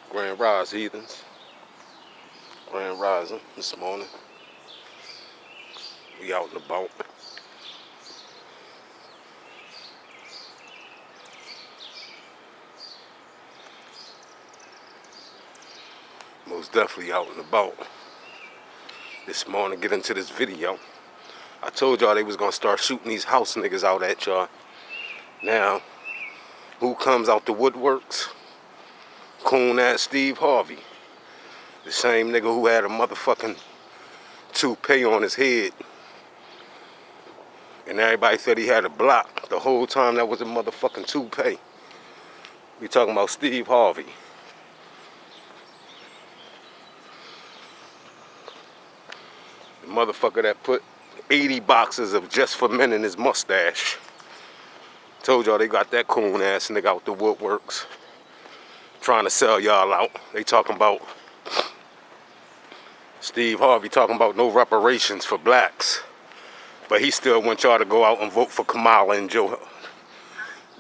Grand Rise, heathens. Grand Rising this morning. We out and about. Most definitely out and about. This morning, get into this video. I told y'all they was gonna start shooting these house niggas out at y'all. Now, who comes out the woodworks? Coon ass Steve Harvey. The same nigga who had a motherfucking toupee on his head. And everybody said he had a block. The whole time that was a motherfucking toupee. We talking about Steve Harvey. The motherfucker that put 80 boxes of Just for Men in his mustache. Told y'all they got that coon ass nigga out the woodworks. Trying to sell y'all out. They talking about Steve Harvey talking about no reparations for blacks. But he still wants y'all to go out and vote for Kamala and Joe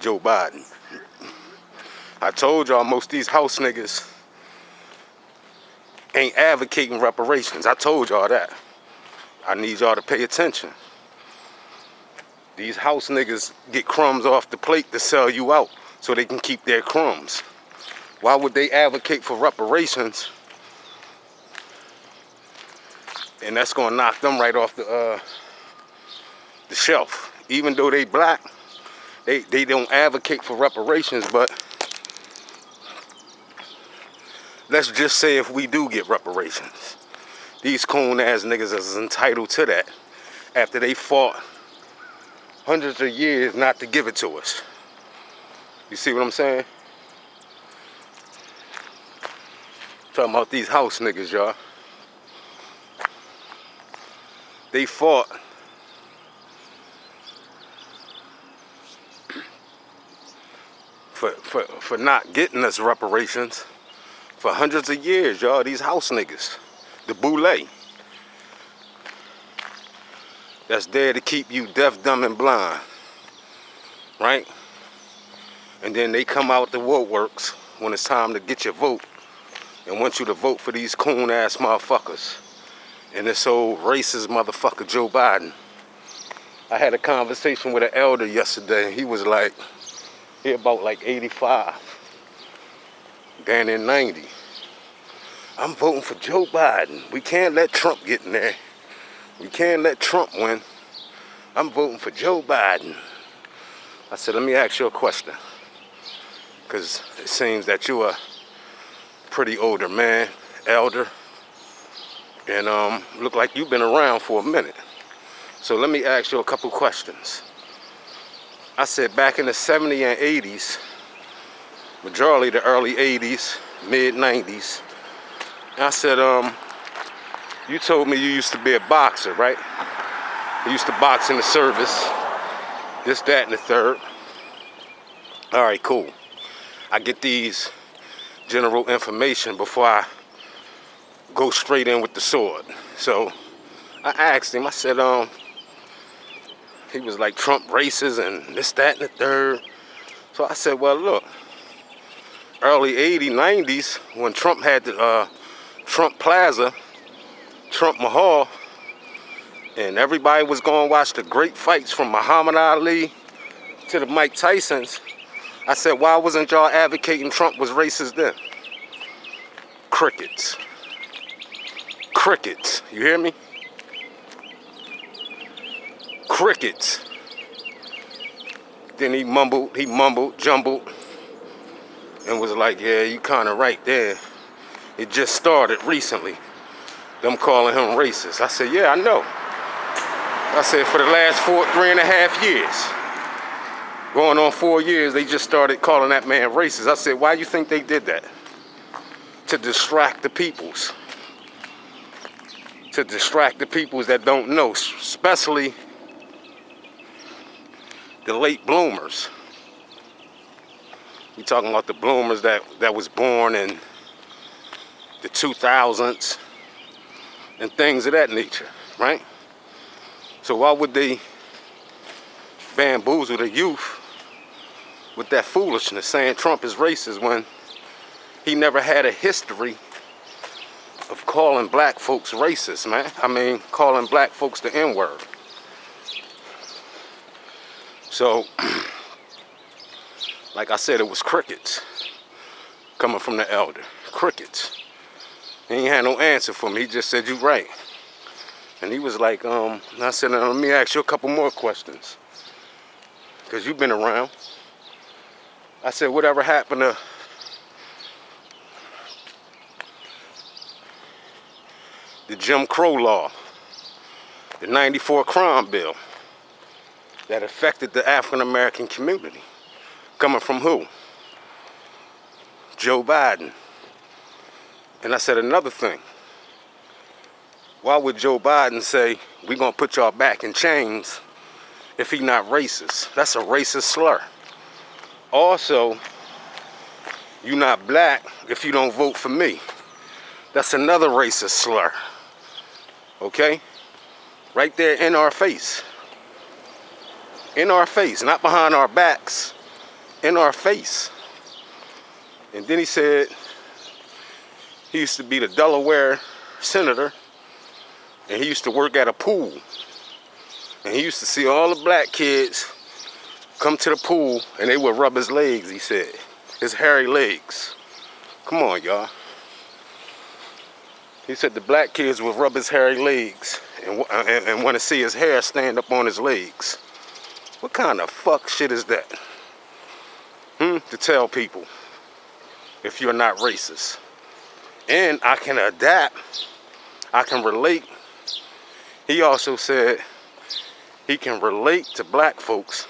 Biden. I told y'all most of these house niggas ain't advocating reparations. I told y'all that. I need y'all to pay attention. These house niggas get crumbs off the plate to sell you out so they can keep their crumbs. Why would they advocate for reparations? And that's gonna knock them right off the shelf. Even though they black, they don't advocate for reparations, but let's just say if we do get reparations, these coon ass niggas is entitled to that after they fought hundreds of years not to give it to us. You see what I'm saying? Talking about these house niggas, y'all. They fought for not getting us reparations for hundreds of years, y'all. These house niggas, the boule, that's there to keep you deaf, dumb, and blind, right? And then they come out the woodworks when it's time to get your vote and want you to vote for these coon ass motherfuckers and this old racist motherfucker Joe Biden. I had a conversation with an elder yesterday. He was like, he about like 85, down in 90. I'm voting for Joe Biden. We can't let Trump get in there. We can't let Trump win. I'm voting for Joe Biden. I said, let me ask you a question. Because it seems that you're a pretty older man, elder. And look like you've been around for a minute. So let me ask you a couple questions. I said back in the 70s and 80s, majority the early 80s, mid 90s, I said, you told me you used to be a boxer, right? You used to box in the service, this, that, and the third. All right, cool. I get these general information before I go straight in with the sword. So I asked him, I said, he was like Trump racist and this, that, and the third. So I said, well, look, early 80s, 90s, when Trump had the Trump Plaza, Trump Mahal, and everybody was going to watch the great fights from Muhammad Ali to the Mike Tysons, I said, why wasn't y'all advocating Trump was racist then? Crickets. Crickets. You hear me? Crickets. Then he mumbled, jumbled, and was like, yeah, you kind of right there. It just started recently, them calling him racist. I said, yeah, I know. I said, for the last 3.5 years, going on 4 years, they just started calling that man racist. I said, why do you think they did that? To distract the peoples. To distract the peoples that don't know, especially the late bloomers. We talking about the bloomers that was born in the 2000s and things of that nature, right? So why would they bamboozle the youth with that foolishness saying Trump is racist when he never had a history of calling black folks racist, man. I mean, calling black folks the N-word. So, like I said, it was crickets coming from the elder. Crickets. He ain't had no answer for me. He just said, you right. And he was like, and I said, now, let me ask you a couple more questions. Because you've been around. I said, whatever happened to the Jim Crow law, the 94 crime bill that affected the African American community? Coming from who? Joe Biden. And I said another thing. Why would Joe Biden say, we're going to put y'all back in chains if he not racist? That's a racist slur. Also, you not black if you don't vote for me. That's another racist slur. Okay? Right there in our face. In our face, not behind our backs. In our face. And then he said he used to be the Delaware senator, and he used to work at a pool. And he used to see all the black kids come to the pool, and they would rub his legs, he said. His hairy legs. Come on, y'all. He said the black kids would rub his hairy legs and want to see his hair stand up on his legs. What kind of fuck shit is that? To tell people if you're not racist. And I can adapt. I can relate. He also said he can relate to black folks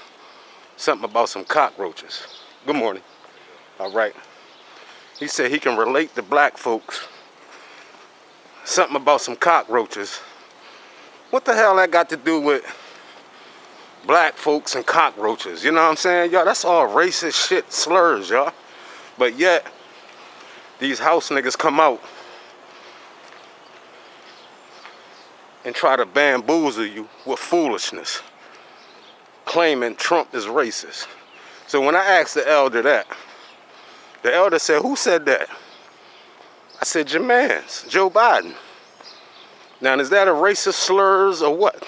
something about some cockroaches. Good morning. All right. He said he can relate to black folks something about some cockroaches. What the hell that got to do with black folks and cockroaches? You know what I'm saying? Y'all, that's all racist shit, slurs, y'all. But yet, these house niggas come out and try to bamboozle you with foolishness, claiming Trump is racist. So when I asked the elder that, the elder said, who said that? I said, your man's, Joe Biden. Now, is that a racist slurs or what?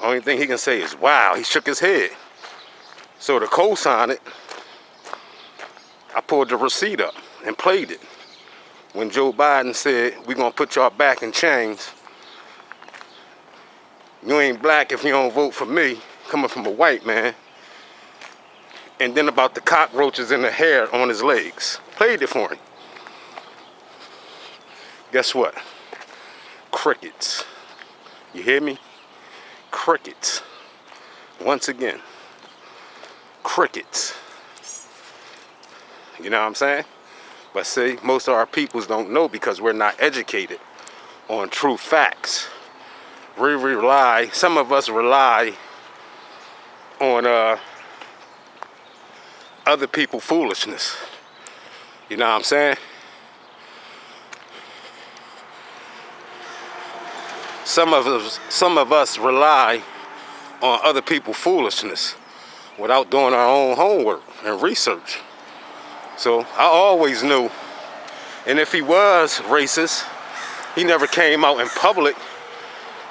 Only thing he can say is, wow, he shook his head. So to co-sign it, I pulled the receipt up and played it. When Joe Biden said, we're going to put y'all back in chains. You ain't black if you don't vote for me, coming from a white man. And then about the cockroaches and the hair on his legs. Played it for him. Guess what? Crickets. You hear me? Crickets. Once again. Crickets. You know what I'm saying? But see, most of our peoples don't know because we're not educated on true facts. We rely, some of us rely on other people's foolishness. You know what I'm saying? Some of us rely on other people's foolishness without doing our own homework and research. So I always knew, and if he was racist, he never came out in public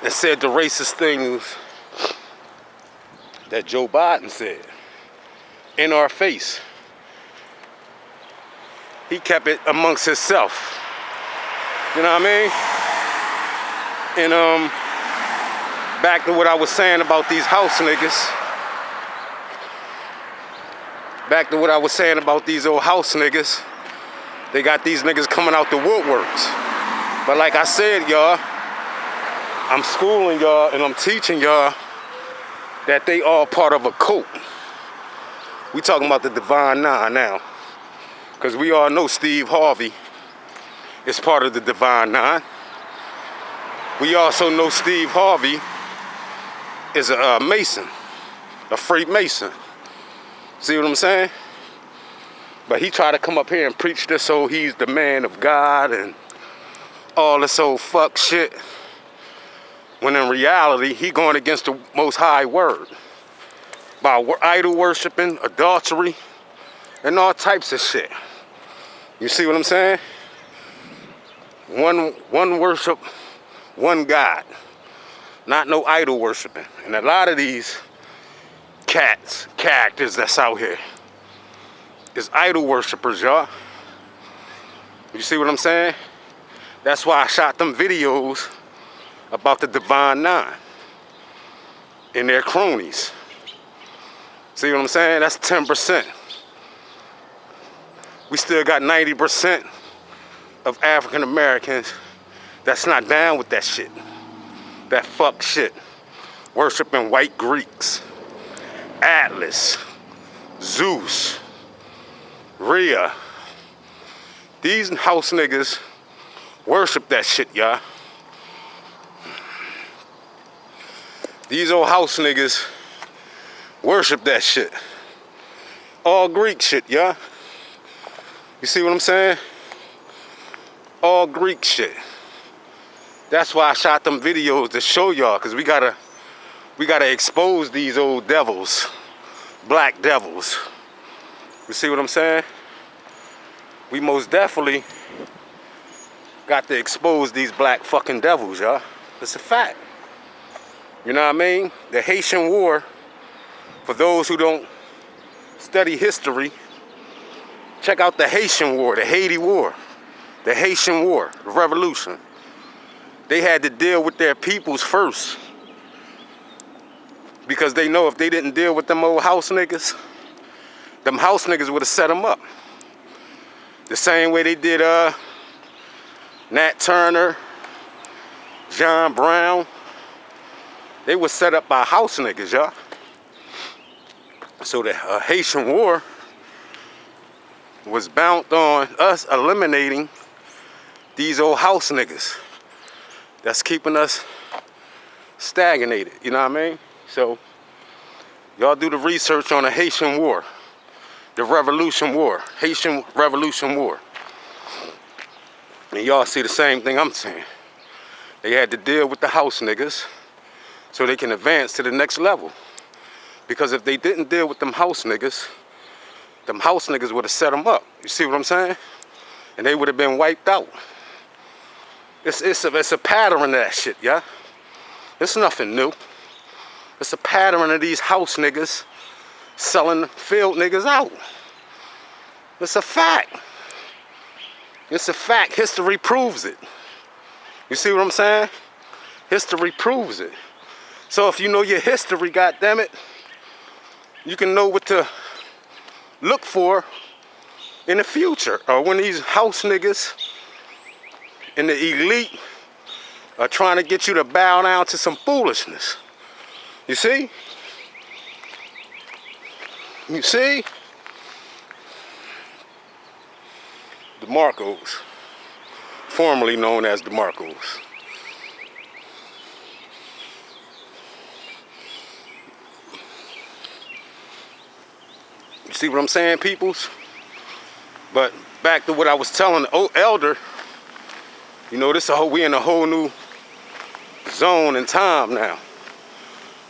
and said the racist things that Joe Biden said in our face. He kept it amongst himself. You know what I mean? And back to what I was saying about these house niggas. Back to what I was saying about these old house niggas. They got these niggas coming out the woodworks. But like I said, y'all, I'm schooling y'all and I'm teaching y'all that they all part of a cult. We talking about the Divine Nine now. Because we all know Steve Harvey is part of the Divine Nine. We also know Steve Harvey is a Mason, a Freemason. See what I'm saying? But he tried to come up here and preach this, so he's the man of God and all this old fuck shit. When in reality, he going against the Most High word. By idol worshiping, adultery, and all types of shit. You see what I'm saying? One worship, one God. Not no idol worshiping. And a lot of these characters that's out here is idol worshipers, y'all. You see what I'm saying? That's why I shot them videos about the Divine Nine and their cronies. See what I'm saying? That's 10%. We still got 90% of African Americans that's not down with that shit. That fuck shit. Worshiping white Greeks, Atlas, Zeus, Rhea. These house niggas worship that shit, y'all. These old house niggas worship that shit. All Greek shit, y'all. You see what I'm saying? All Greek shit. That's why I shot them videos to show y'all, because we gotta expose these old devils, black devils. You see what I'm saying? We most definitely got to expose these black fucking devils, y'all. It's a fact. You know what I mean? The Haitian War, for those who don't study history, check out the Haitian War, the Haiti War, the Haitian War, the revolution. They had to deal with their peoples first, because they know if they didn't deal with them old house niggas, them house niggas would have set them up. The same way they did Nat Turner, John Brown. They were set up by house niggas, y'all. So the Haitian War was bound on us eliminating these old house niggas that's keeping us stagnated, you know what I mean? So y'all do the research on the Haitian War, the Revolution War, Haitian Revolution War. And y'all see the same thing I'm saying. They had to deal with the house niggas so they can advance to the next level. Because if they didn't deal with them house niggas would have set them up. You see what I'm saying? And they would have been wiped out. It's a pattern of that shit, yeah? It's nothing new. It's a pattern of these house niggas selling field niggas out. It's a fact. It's a fact. History proves it. You see what I'm saying? History proves it. So if you know your history, goddammit, you can know what to look for in the future, or when these house niggas and the elite are trying to get you to bow down to some foolishness. You see? You see? The Marcos, formerly known as the Marcos. You see what I'm saying, peoples? But back to what I was telling the elder, you know, we in a whole new zone and time now.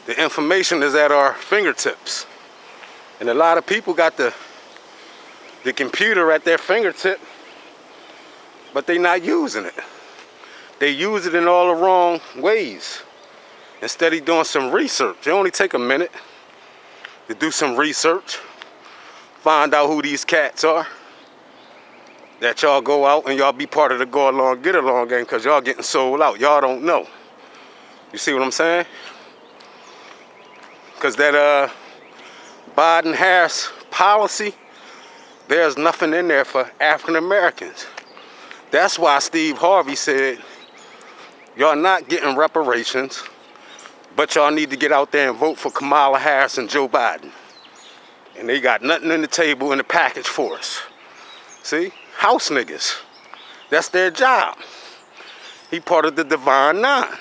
The information is at our fingertips. And a lot of people got the computer at their fingertip, but they not using it. They use it in all the wrong ways. Instead of doing some research, it only take a minute to do some research, find out who these cats are, that y'all go out and y'all be part of the go along, get along game, because y'all getting sold out. Y'all don't know. You see what I'm saying? Because that Biden-Harris policy, there's nothing in there for African Americans. That's why Steve Harvey said, y'all not getting reparations, but y'all need to get out there and vote for Kamala Harris and Joe Biden. And they got nothing in the table in the package for us. See? House niggas. That's their job. He part of the Divine Nine.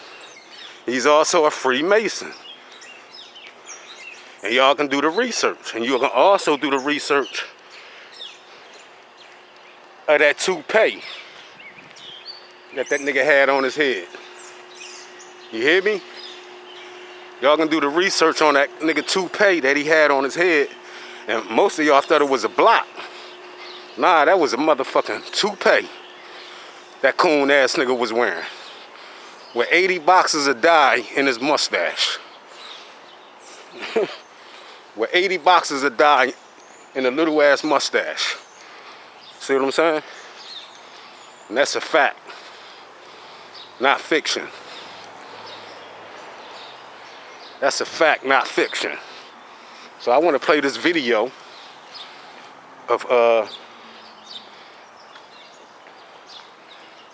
He's also a Freemason. And y'all can do the research. And you can also do the research of that toupee that nigga had on his head. You hear me? Y'all can do the research on that nigga toupee that he had on his head. And most of y'all thought it was a block. Nah, that was a motherfucking toupee that coon ass nigga was wearing, with 80 boxes of dye in his mustache. With 80 boxes of dye in a little ass mustache. See what I'm saying? And that's a fact, not fiction. That's a fact, not fiction. So I want to play this video of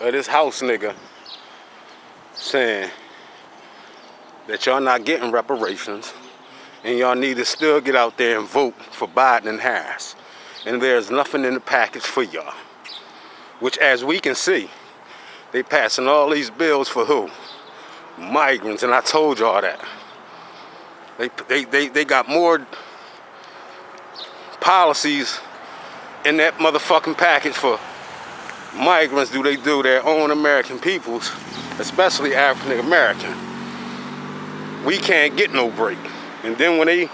this house nigga saying that y'all not getting reparations and y'all need to still get out there and vote for Biden and Harris. And there's nothing in the package for y'all. Which, as we can see, they passing all these bills for who? Migrants, and I told y'all that. They got more policies in that motherfucking package for migrants do they do their own American peoples, especially African American. We can't get no break. And then when they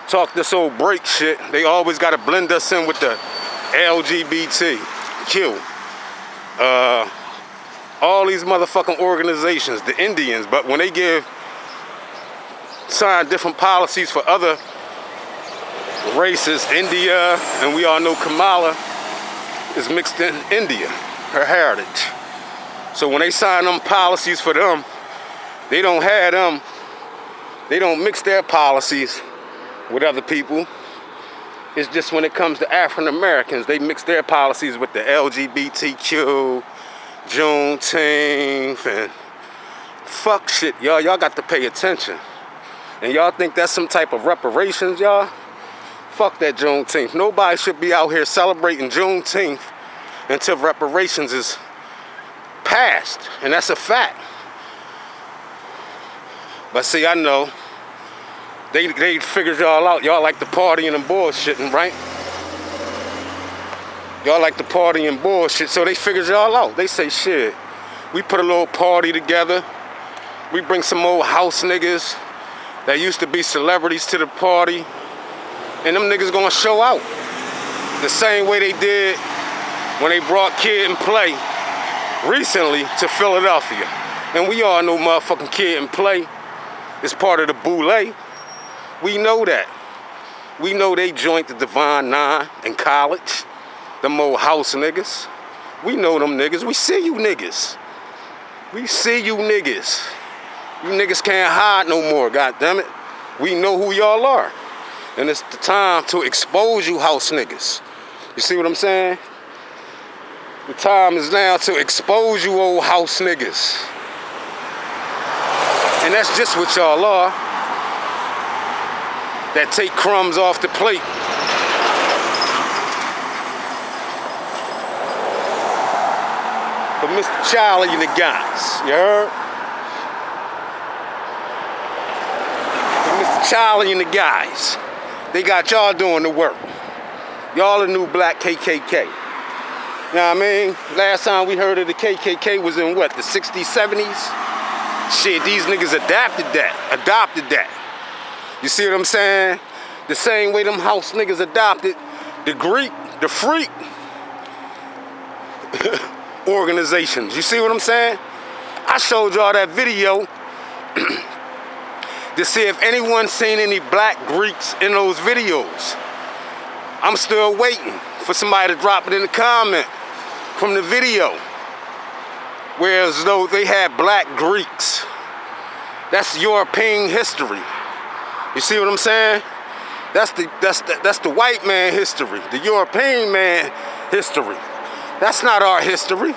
talk this old break shit, they always got to blend us in with the LGBTQ. All these motherfucking organizations, the Indians, but when they sign different policies for other races, India, and we all know Kamala is mixed in India, her heritage. So when they sign them policies for them, they don't have them, they don't mix their policies with other people. It's just when it comes to African Americans, they mix their policies with the LGBTQ, Juneteenth, and fuck shit, y'all. Y'all got to pay attention. And y'all think that's some type of reparations, y'all? Fuck that Juneteenth. Nobody should be out here celebrating Juneteenth until reparations is passed. And that's a fact. But see, I know they figured y'all out. Y'all like the partying and bullshitting, right? Y'all like the party and bullshit, so they figured y'all out. They say, shit, we put a little party together. We bring some old house niggas that used to be celebrities to the party, and them niggas gonna show out. The same way they did when they brought Kid and Play recently to Philadelphia. And we all know motherfucking Kid and Play is part of the boule. We know that. We know they joined the Divine Nine in college. Them old house niggas. We know them niggas. We see you niggas. We see you niggas. You niggas can't hide no more, goddammit. We know who y'all are. And it's the time to expose you house niggas. You see what I'm saying? The time is now to expose you old house niggas. And that's just what y'all are. That take crumbs off the plate. For Mr. Charlie and the guys, you heard? For Mr. Charlie and the guys, they got y'all doing the work. Y'all the new black KKK. You know what I mean? Last time we heard of the KKK was in what, the 60s, 70s? Shit, these niggas adopted that. You see what I'm saying? The same way them house niggas adopted the freak organizations. You see what I'm saying? I showed y'all that video to see if anyone seen any black Greeks in those videos. I'm still waiting for somebody to drop it in the comment from the video. Whereas though they had black Greeks. That's European history. You see what I'm saying? That's the white man history, the European man history. That's not our history.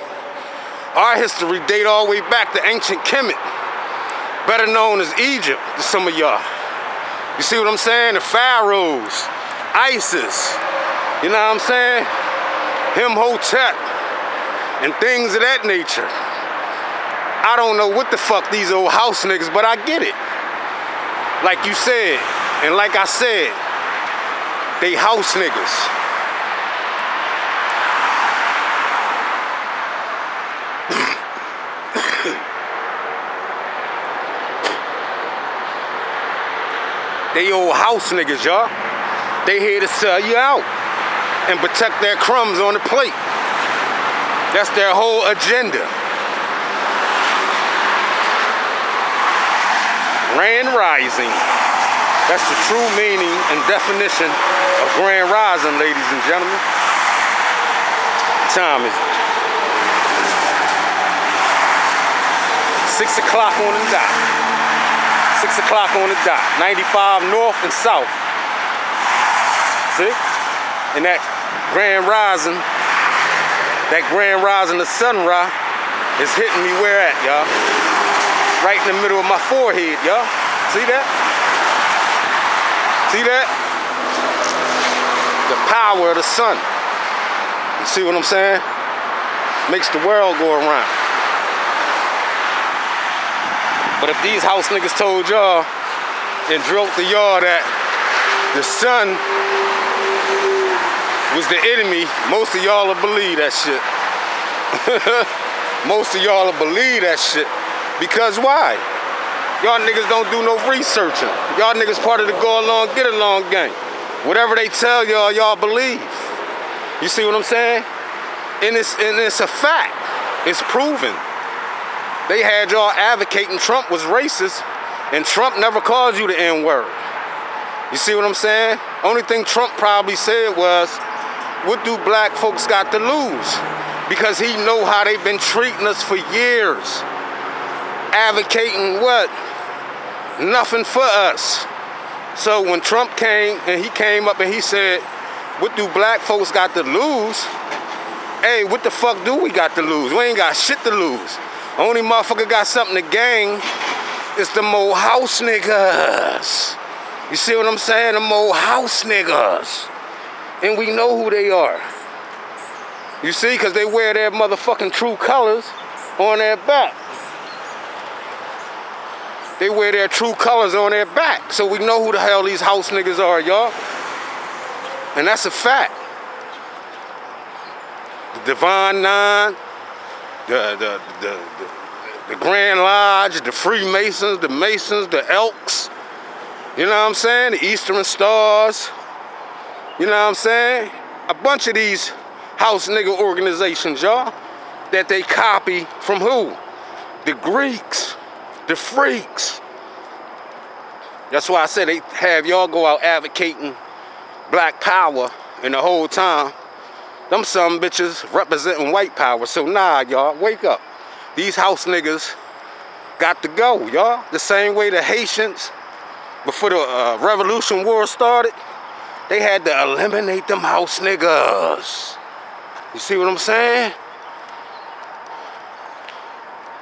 Our history date all the way back to ancient Kemet, better known as Egypt to some of y'all. You see what I'm saying? The pharaohs, Isis, you know what I'm saying? Imhotep, and things of that nature. I don't know what the fuck these old house niggas, but I get it. Like you said, and like I said, they house niggas. They old house niggas, y'all. They here to sell you out. and protect their crumbs on the plate. That's their whole agenda. Grand Rising. That's the true meaning and definition of Grand Rising, ladies and gentlemen. What time is it? 6 o'clock on the dot. 6 o'clock on the dot. 95 north and south. See? And that Grand Rising, the sunrise is hitting me where at, y'all? Right in the middle of my forehead, y'all. See that? See that? The power of the sun. You see what I'm saying? Makes the world go around. But if these house niggas told y'all and drilled to y'all that the sun was the enemy, most of y'all will believe that shit. Most of y'all will believe that shit. Because why? Y'all niggas don't do no researching. Y'all niggas part of the go along, get along gang. Whatever they tell y'all, y'all believe. You see what I'm saying? And it's a fact. It's proven. They had y'all advocating Trump was racist, and Trump never called you the N-word. You see what I'm saying? Only thing Trump probably said was, what do black folks got to lose? Because he know how they've been treating us for years. Advocating what? Nothing for us. So when Trump came, and he came up and he said, what do black folks got to lose? Hey, what the fuck do we got to lose? We ain't got shit to lose. Only motherfucker got something to gain is the old house niggas. You see what I'm saying? Them old house niggas. And we know who they are. You see? Because they wear their motherfucking true colors on their back. They wear their true colors on their back. So we know who the hell these house niggas are, y'all. And that's a fact. The Divine Nine, the Grand Lodge, the Freemasons, the Masons, the Elks, you know what I'm saying? The Eastern Stars, you know what I'm saying? A bunch of these house nigga organizations, y'all, that they copy from who? The Greeks, the freaks. That's why I said they have y'all go out advocating black power, and the whole time them some bitches representing white power. So nah, y'all, wake up. These house niggas got to go, y'all. The same way the Haitians, before the Revolution War started, they had to eliminate them house niggas. You see what I'm saying?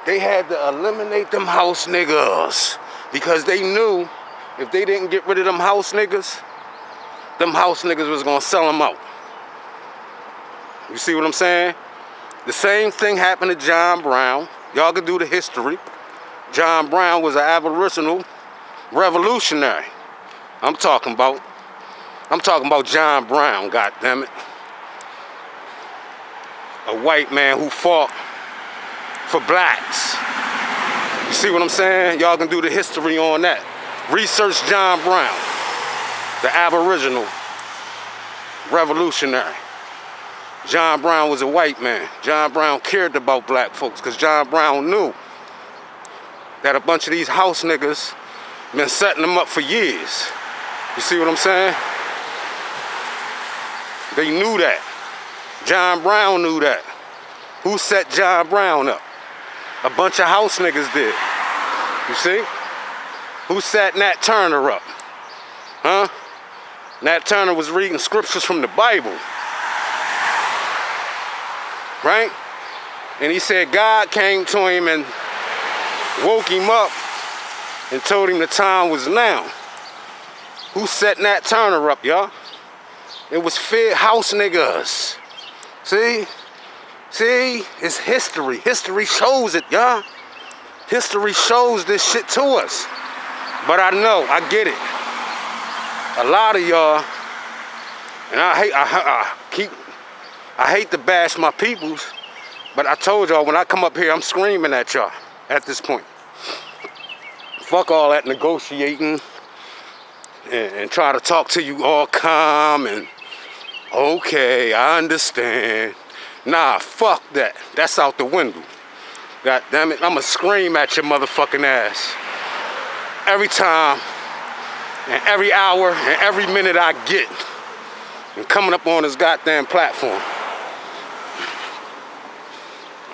They had to eliminate them house niggas because they knew if they didn't get rid of them house niggas was gonna sell them out. You see what I'm saying? The same thing happened to John Brown. Y'all can do the history. John Brown was an aboriginal revolutionary. I'm talking about John Brown, goddammit. A white man who fought for blacks. You see what I'm saying? Y'all can do the history on that. Research John Brown, the aboriginal revolutionary. John Brown was a white man. John Brown cared about black folks because John Brown knew that a bunch of these house niggas been setting them up for years. You see what I'm saying? They knew that. John Brown knew that. Who set John Brown up? A bunch of house niggas did. You see? Who set Nat Turner up? Huh? Nat Turner was reading scriptures from the Bible. Right? And he said God came to him and woke him up and told him the time was now. Who set Nat Turner up, y'all? It was house niggas. See? See? It's history. History shows it, y'all. History shows this shit to us. But I know, I get it. A lot of y'all, and I hate to bash my peoples, but I told y'all when I come up here, I'm screaming at y'all at this point. Fuck all that negotiating and try to talk to you all calm and Okay, I understand. Nah, fuck that. That's out the window. God damn it, I'ma scream at your motherfucking ass. Every time, and every hour, and every minute I get, and coming up on this goddamn platform.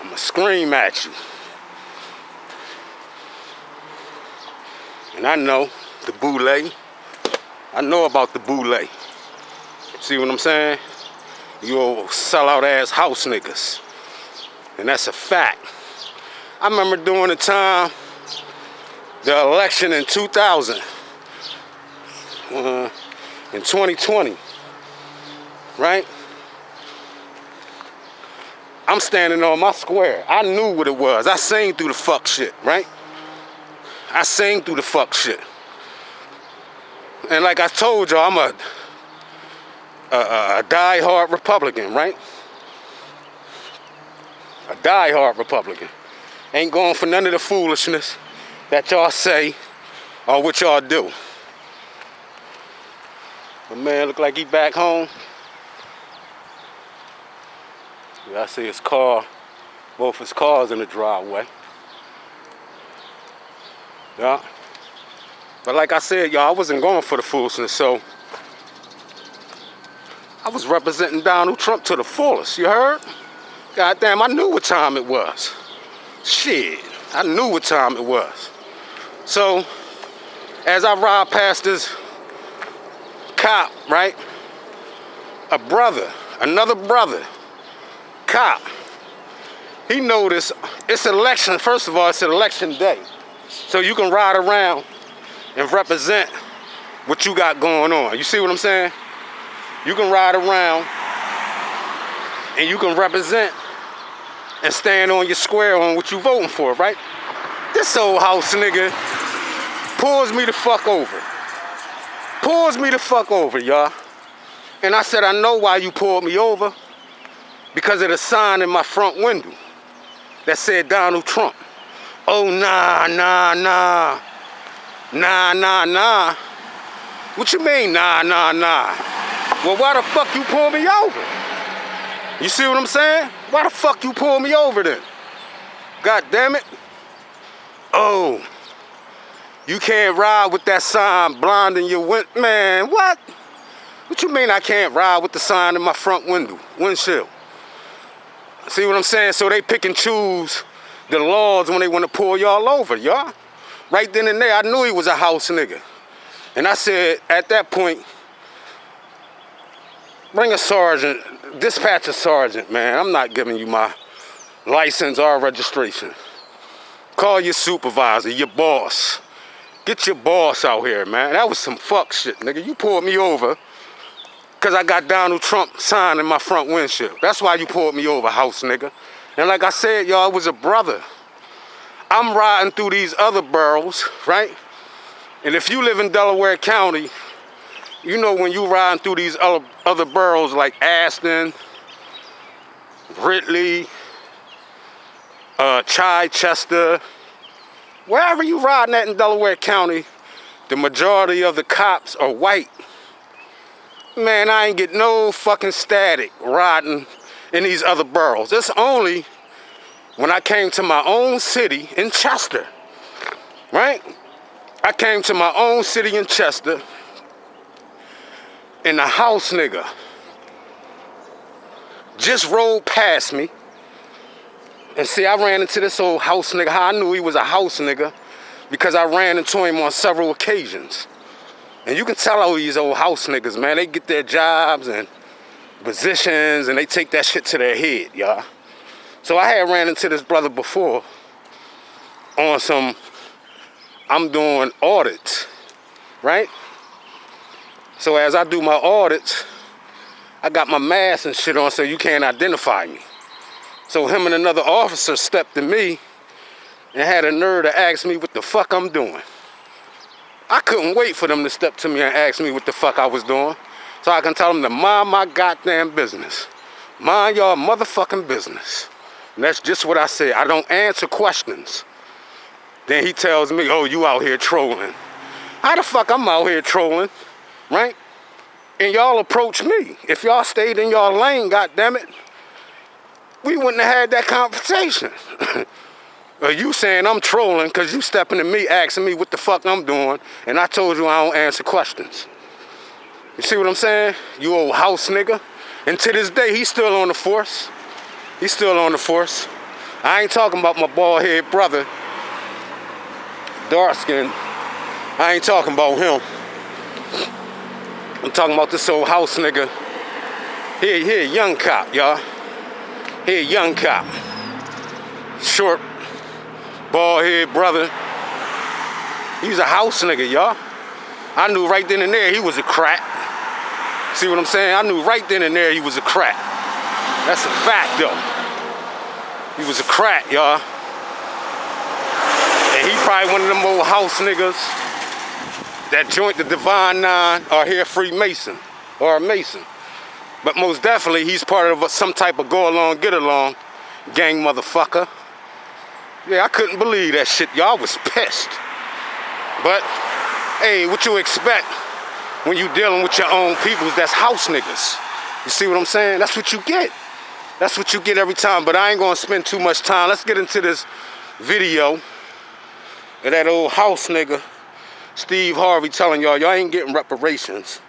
I'ma scream at you. And I know the boule. I know about the boule. See what I'm saying? You old sellout ass house niggas. And that's a fact. I remember during the time, the election in 2000, in 2020, right? I'm standing on my square. I knew what it was. I seen through the fuck shit, right? I seen through the fuck shit. And like I told y'all, I'm a die-hard Republican, right? A die-hard Republican. Ain't going for none of the foolishness that y'all say or what y'all do. The man look like he back home. Yeah, I see his car, both his cars in the driveway. Yeah. But like I said, y'all, I wasn't going for the foolishness, so I was representing Donald Trump to the fullest, you heard? Goddamn, I knew what time it was. Shit, I knew what time it was. So, as I ride past this cop, right? A brother, another brother, cop. He noticed it's election, first of all, it's an election day. So you can ride around and represent what you got going on. You see what I'm saying? You can ride around and you can represent and stand on your square on what you voting for, right? This old house nigga pulls me the fuck over. Pulls me the fuck over, y'all. And I said, I know why you pulled me over. Because of the sign in my front window that said Donald Trump. Oh, nah. Nah. What you mean, nah? Well, why the fuck you pull me over? You see what I'm saying? Why the fuck you pull me over then? God damn it. Oh, you can't ride with that sign blinding your windshield. Man, what? What you mean I can't ride with the sign in my front windshield? See what I'm saying? So they pick and choose the laws when they want to pull y'all over, y'all. Right then and there, I knew he was a house nigga. And I said, at that point, bring a sergeant, dispatch a sergeant, man. I'm not giving you my license or registration. Call your supervisor, your boss. Get your boss out here, man. That was some fuck shit, nigga. You pulled me over because I got Donald Trump sign in my front windshield. That's why you pulled me over, house nigga. And like I said, y'all, it was a brother. I'm riding through these other boroughs, right? And if you live in Delaware County, you know when you riding through these other boroughs like Aston, Ridley, Chichester, wherever you riding at in Delaware County, the majority of the cops are white. Man, I ain't get no fucking static riding in these other boroughs. It's only when I came to my own city in Chester, right? I came to my own city in Chester, and the house nigga just rolled past me. And see, I ran into this old house nigga. How I knew he was a house nigga, because I ran into him on several occasions. And you can tell all these old house niggas, man, they get their jobs and positions and they take that shit to their head, y'all. So I had ran into this brother before on some, I'm doing audits, right? So as I do my audits, I got my mask and shit on so you can't identify me. So him and another officer stepped to me and had a nerve to ask me what the fuck I'm doing. I couldn't wait for them to step to me and ask me what the fuck I was doing, so I can tell them to mind my goddamn business. Mind y'all motherfucking business. And that's just what I said. I don't answer questions. Then he tells me, oh, you out here trolling. How the fuck I'm out here trolling, right? and y'all approached me. If y'all stayed in y'all lane, goddammit, we wouldn't have had that conversation. Or you saying I'm trolling because you stepping to me asking me what the fuck I'm doing, and I told you I don't answer questions. You see what I'm saying? You old house nigga. And to this day, he's still on the force. He's still on the force. I ain't talking about my bald head brother, dark skin. I ain't talking about him. I'm talking about this old house nigga. He a young cop, y'all. He a young cop. Short, bald head brother. He's a house nigga, y'all. I knew right then and there he was a crack. See what I'm saying? I knew right then and there he was a crack. That's a fact, though. He was a crack, y'all. And he probably one of them old house niggas that joined the Divine Nine or here Freemason or a Mason. But most definitely he's part of some type of go along, get along gang motherfucker. Yeah, I couldn't believe that shit. Y'all was pissed. But, hey, what you expect when you dealing with your own peoples that's house niggas? You see what I'm saying? That's what you get. That's what you get every time. But I ain't gonna spend too much time. Let's get into this video of that old house nigga, Steve Harvey, telling y'all ain't getting reparations.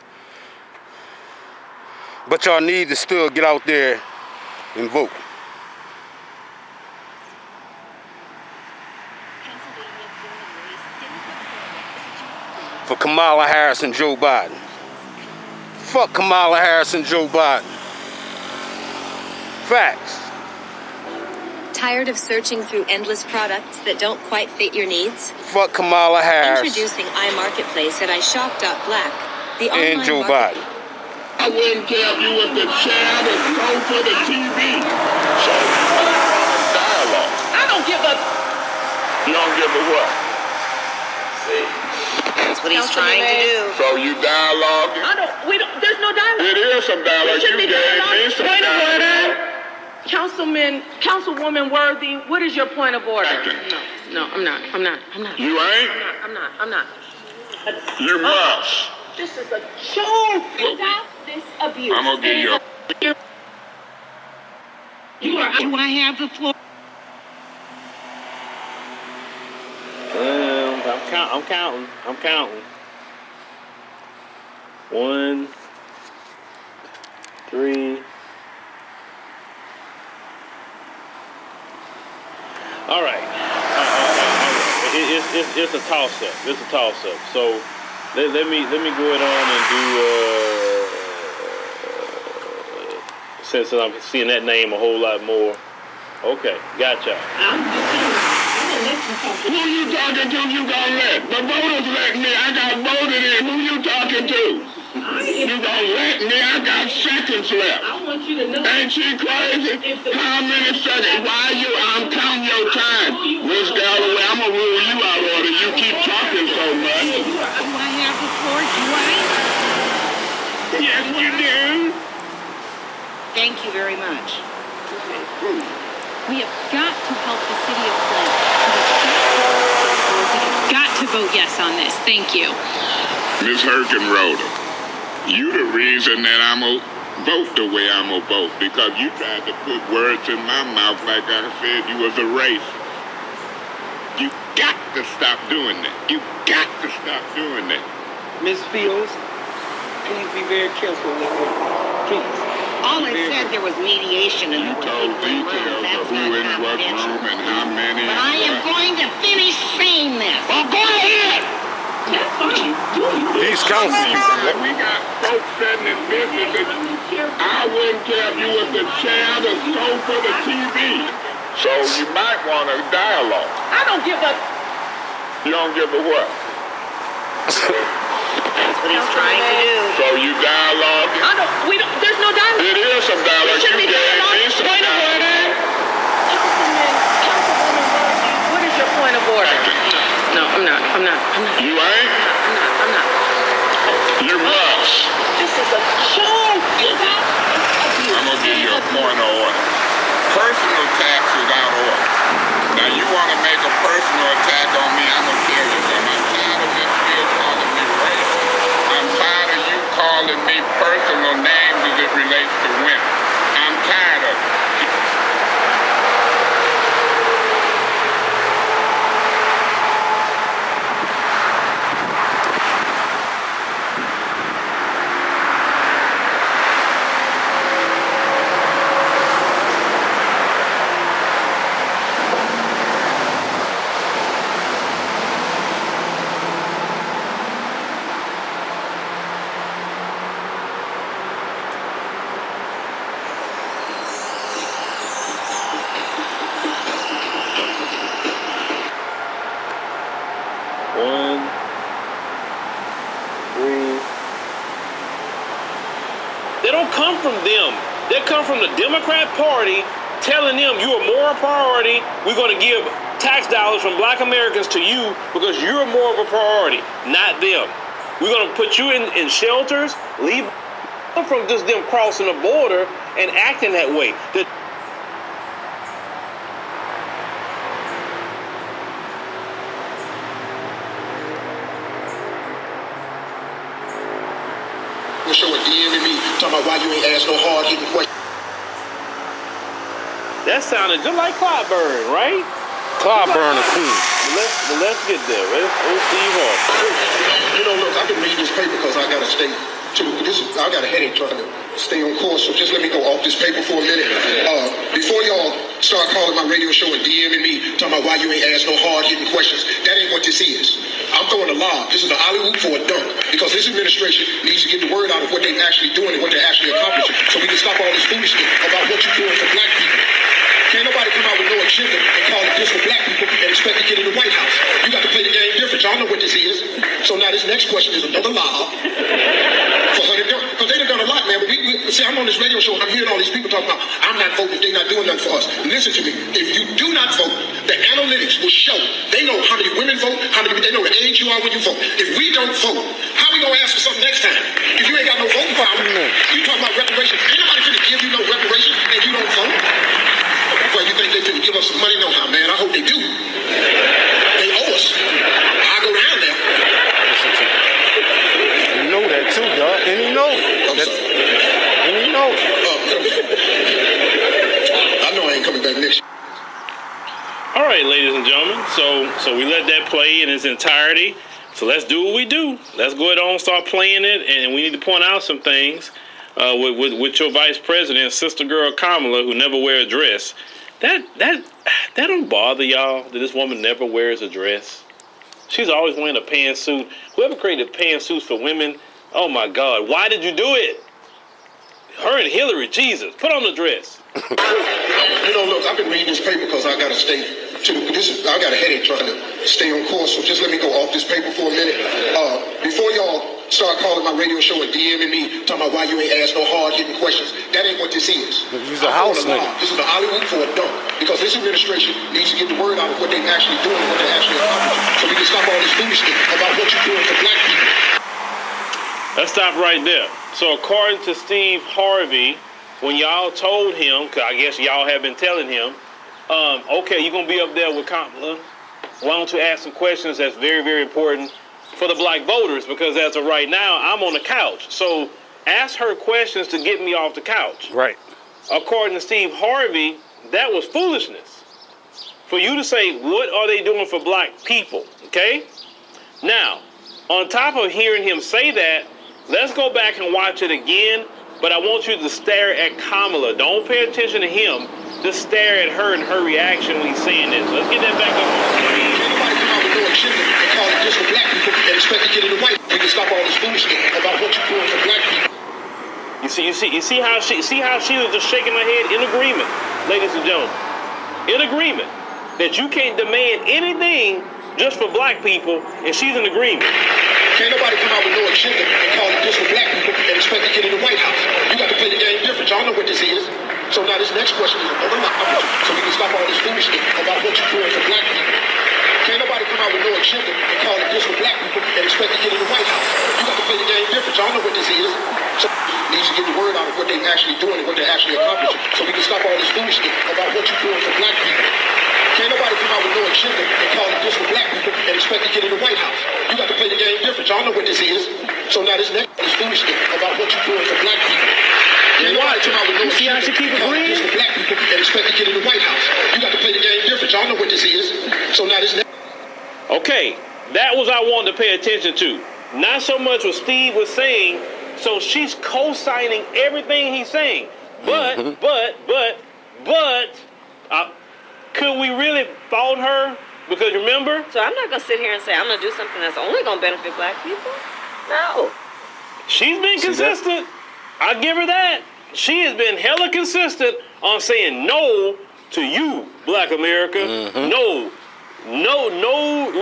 But y'all need to still get out there and vote. For Kamala Harris and Joe Biden. Fuck Kamala Harris and Joe Biden. Facts. Tired of searching through endless products that don't quite fit your needs? Fuck Kamala Harris. Introducing iMarketplace at iShop.black, the online and Joe market. Biden. I wouldn't care if you was the chair, the sofa, the TV. So, dialogue. I don't give a... You don't give a what? That's what he's trying to do. So you dialoguing? There's no dialogue. It is some dialogue. You gave me some Point of dialogue. order. Councilwoman Worthy, what is your point of order? No, I'm not. You ain't? I'm not. You must. This is a joke. Stop this abuse. I'm gonna give you a... Do I have the floor? I'm counting. 1, 3. All right. It's a toss up. It's a toss up. So let me go ahead on and do since I'm seeing that name a whole lot more. Okay, gotcha. Who you talking to? You gonna let? The voters let me. I got voted in. Who you talking to? You gonna let me? I got seconds left. I want you to know. Ain't she crazy? How many seconds? Why you? I'm counting your time. Miss Galloway, I'm gonna rule you out order. You keep talking so much. Do I have the floor? Do I? Yes, you do. Thank you very much. We have got to help the city of Flint. We have got to vote yes on this. Thank you. Miss Herkenroder, you the reason that I'm gonna vote the way I'm gonna vote, because you tried to put words in my mouth like I said you was a race. You got to stop doing that. You got to stop doing that. Miss Fields, please be very careful with it. Please. All I said there was mediation in You the told room. details of That's who not in what confidential. room and how many. But I am going to finish saying this. Well, go ahead. That's fine. He's counting. We got folks sitting in business. I wouldn't care if you was the chair, the sofa, the TV. So you might want a dialogue. I don't give a... You don't give a what? That's what he's trying to do. So you dialoguing? There's no dialogue. It is some dialogue. You Should be gave me dialogue. some Point of dialogue. order. Councilwoman Worthy, what is your point of order? No, I'm not. You ain't? I'm not. You must. This is a joke. I'm gonna give you a point of order. Personal attacks is out of order. Now you want to make a personal attack on me, I'm gonna tell you something. I'm tired of Miss Fields calling me racist. I'm tired of you calling me it relates to women. I'm tired of it. One, three. They don't come from them. They come from the Democrat Party telling them you are more a priority. We're going to give tax dollars from black Americans to you because you're more of a priority, not them. We're going to put you in shelters, leave from just them crossing the border and acting that way. Show a DMing me, talking about why you ain't asked no hard-hitting questions. That sounded just like Clyburn, right? Clyburn a queen. Let's get there. Let's Steve Harvey. You know, look, I've been reading this paper because I got to stay. I got a headache trying to stay on course, so just let me go off this paper for a minute. Before y'all start calling my radio show and DMing me, talking about why you ain't asked no hard-hitting questions, that ain't what this is. I'm throwing a lob. This is a Hollywood for a dunk, because this administration needs to get the word out of what they're actually doing and what they're actually accomplishing, so we can stop all this foolishness about what you're doing for black people. Can't nobody come out with no agenda and call it this for black people and expect to get in the White House. You got to play the game different. Y'all know what this is. So now this next question is another lob for her to do. Because they done done a lot, man. But see, I'm on this radio show and I'm hearing all these people talking about, I'm not voting if they're not doing nothing for us. Listen to me. If you do not vote, the analytics will show. They know how many women vote, they know the age you are when you vote. If we don't vote, how we going to ask for something next time? If you ain't got no voting power, you talking about reparations. Ain't nobody finna give you no reparations and you don't vote. Well, you think they finna give us some money? No, how, man? I hope they do. They owe us. I'll go down there. Listen to me. You know that too, dog. And you know. And you know. I know I ain't coming back next year. All right, ladies and gentlemen. So we let that play in its entirety. So let's do what we do. Let's go ahead on and start playing it. And we need to point out some things with your vice president, sister girl Kamala, who never wear a dress. That don't bother y'all that this woman never wears a dress. She's always wearing a pantsuit. Whoever created pantsuits for women, oh my God, why did you do it? Her and Hillary, Jesus, put on the dress. You know, look, I've been reading this paper because I got to stay. I got a headache trying to stay on course, so just let me go off this paper for a minute. Before y'all start calling my radio show and DMing me, talking about why you ain't asked no hard-hitting questions, that ain't what this is. Use a house nigga. This is a Hollywood for a dunk, because this administration needs to get the word out of what they're actually doing and what they're actually accomplishing, so we can stop all this foolishness about what you're doing for black people. Let's stop right there. So according to Steve Harvey, when y'all told him, because I guess y'all have been telling him, okay, you're going to be up there with Kamala. Why don't you ask some questions that's very, very important for the black voters? Because as of right now, I'm on the couch. So ask her questions to get me off the couch. Right. According to Steve Harvey, that was foolishness. For you to say, what are they doing for black people? Okay? Now, on top of hearing him say that, let's go back and watch it again. But I want you to stare at Kamala. Don't pay attention to him. Just stare at her and her reaction when he's saying this. Let's get that back up on screen. Nobody come out with no agenda and call it just for black people and expect to get in the White House. We can stop all this foolishness about what you're doing for black people. You see how she was just shaking her head in agreement, ladies and gentlemen. In agreement that you can't demand anything just for black people, and she's in agreement. Can't nobody come out with no agenda and call it just for black people and expect to get in the White House. You got to play the game different. Y'all know what this is. So now this next question is another lob, so we can stop all this foolishness about what you're doing for black people. Can't nobody come out with no agenda and call it just for black people and expect to get in the White House. You got to play the game different. Y'all know what this is. So needs to get the word out of what they're actually doing and what they're actually accomplishing, so we can stop all this foolishness about what you're doing for black people. Can't nobody come out with no agenda and call it just for black people and expect to get in the White House. You got to play the game different. Y'all know what this is. So now this next is foolishness about what you're doing for black people. And Watch nobody come out with no it. You see how she keep agreeing? just for black people and expect to get in the White House. You got to play the game different. Y'all know what this is. So now this. Okay, that was I wanted to pay attention to. Not so much what Steve was saying. So she's co-signing everything he's saying. But, could we really fault her? Because remember? So I'm not going to sit here and say I'm going to do something that's only going to benefit black people. No. She's been consistent. I give her that. She has been hella consistent on saying no to you, Black America. No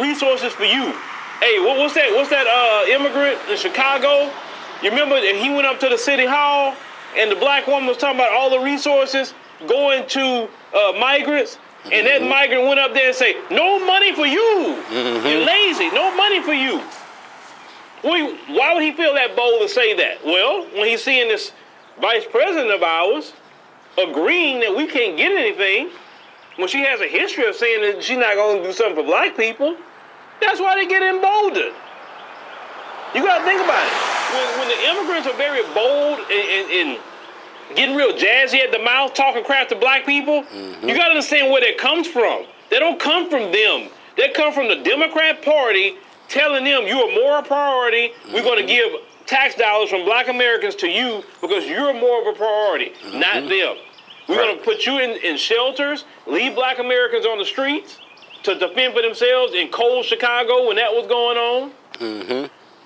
resources for you. Hey, what's that immigrant in Chicago? You remember he went up to the city hall and the black woman was talking about all the resources going to migrants, and that migrant went up there and say, no money for you. You're lazy. No money for you. Why would he feel that bold to say that? Well, when he's seeing this vice president of ours agreeing that we can't get anything, when she has a history of saying that she's not going to do something for black people, that's why they get emboldened. You got to think about it. When the immigrants are very bold and getting real jazzy at the mouth, talking crap to black people, you got to understand where that comes from. They don't come from them. They come from the Democrat Party telling them you are more a priority. We're going to give tax dollars from black Americans to you because you're more of a priority, not them. We're going to put you in shelters, leave black Americans on the streets to defend for themselves in cold Chicago when that was going on.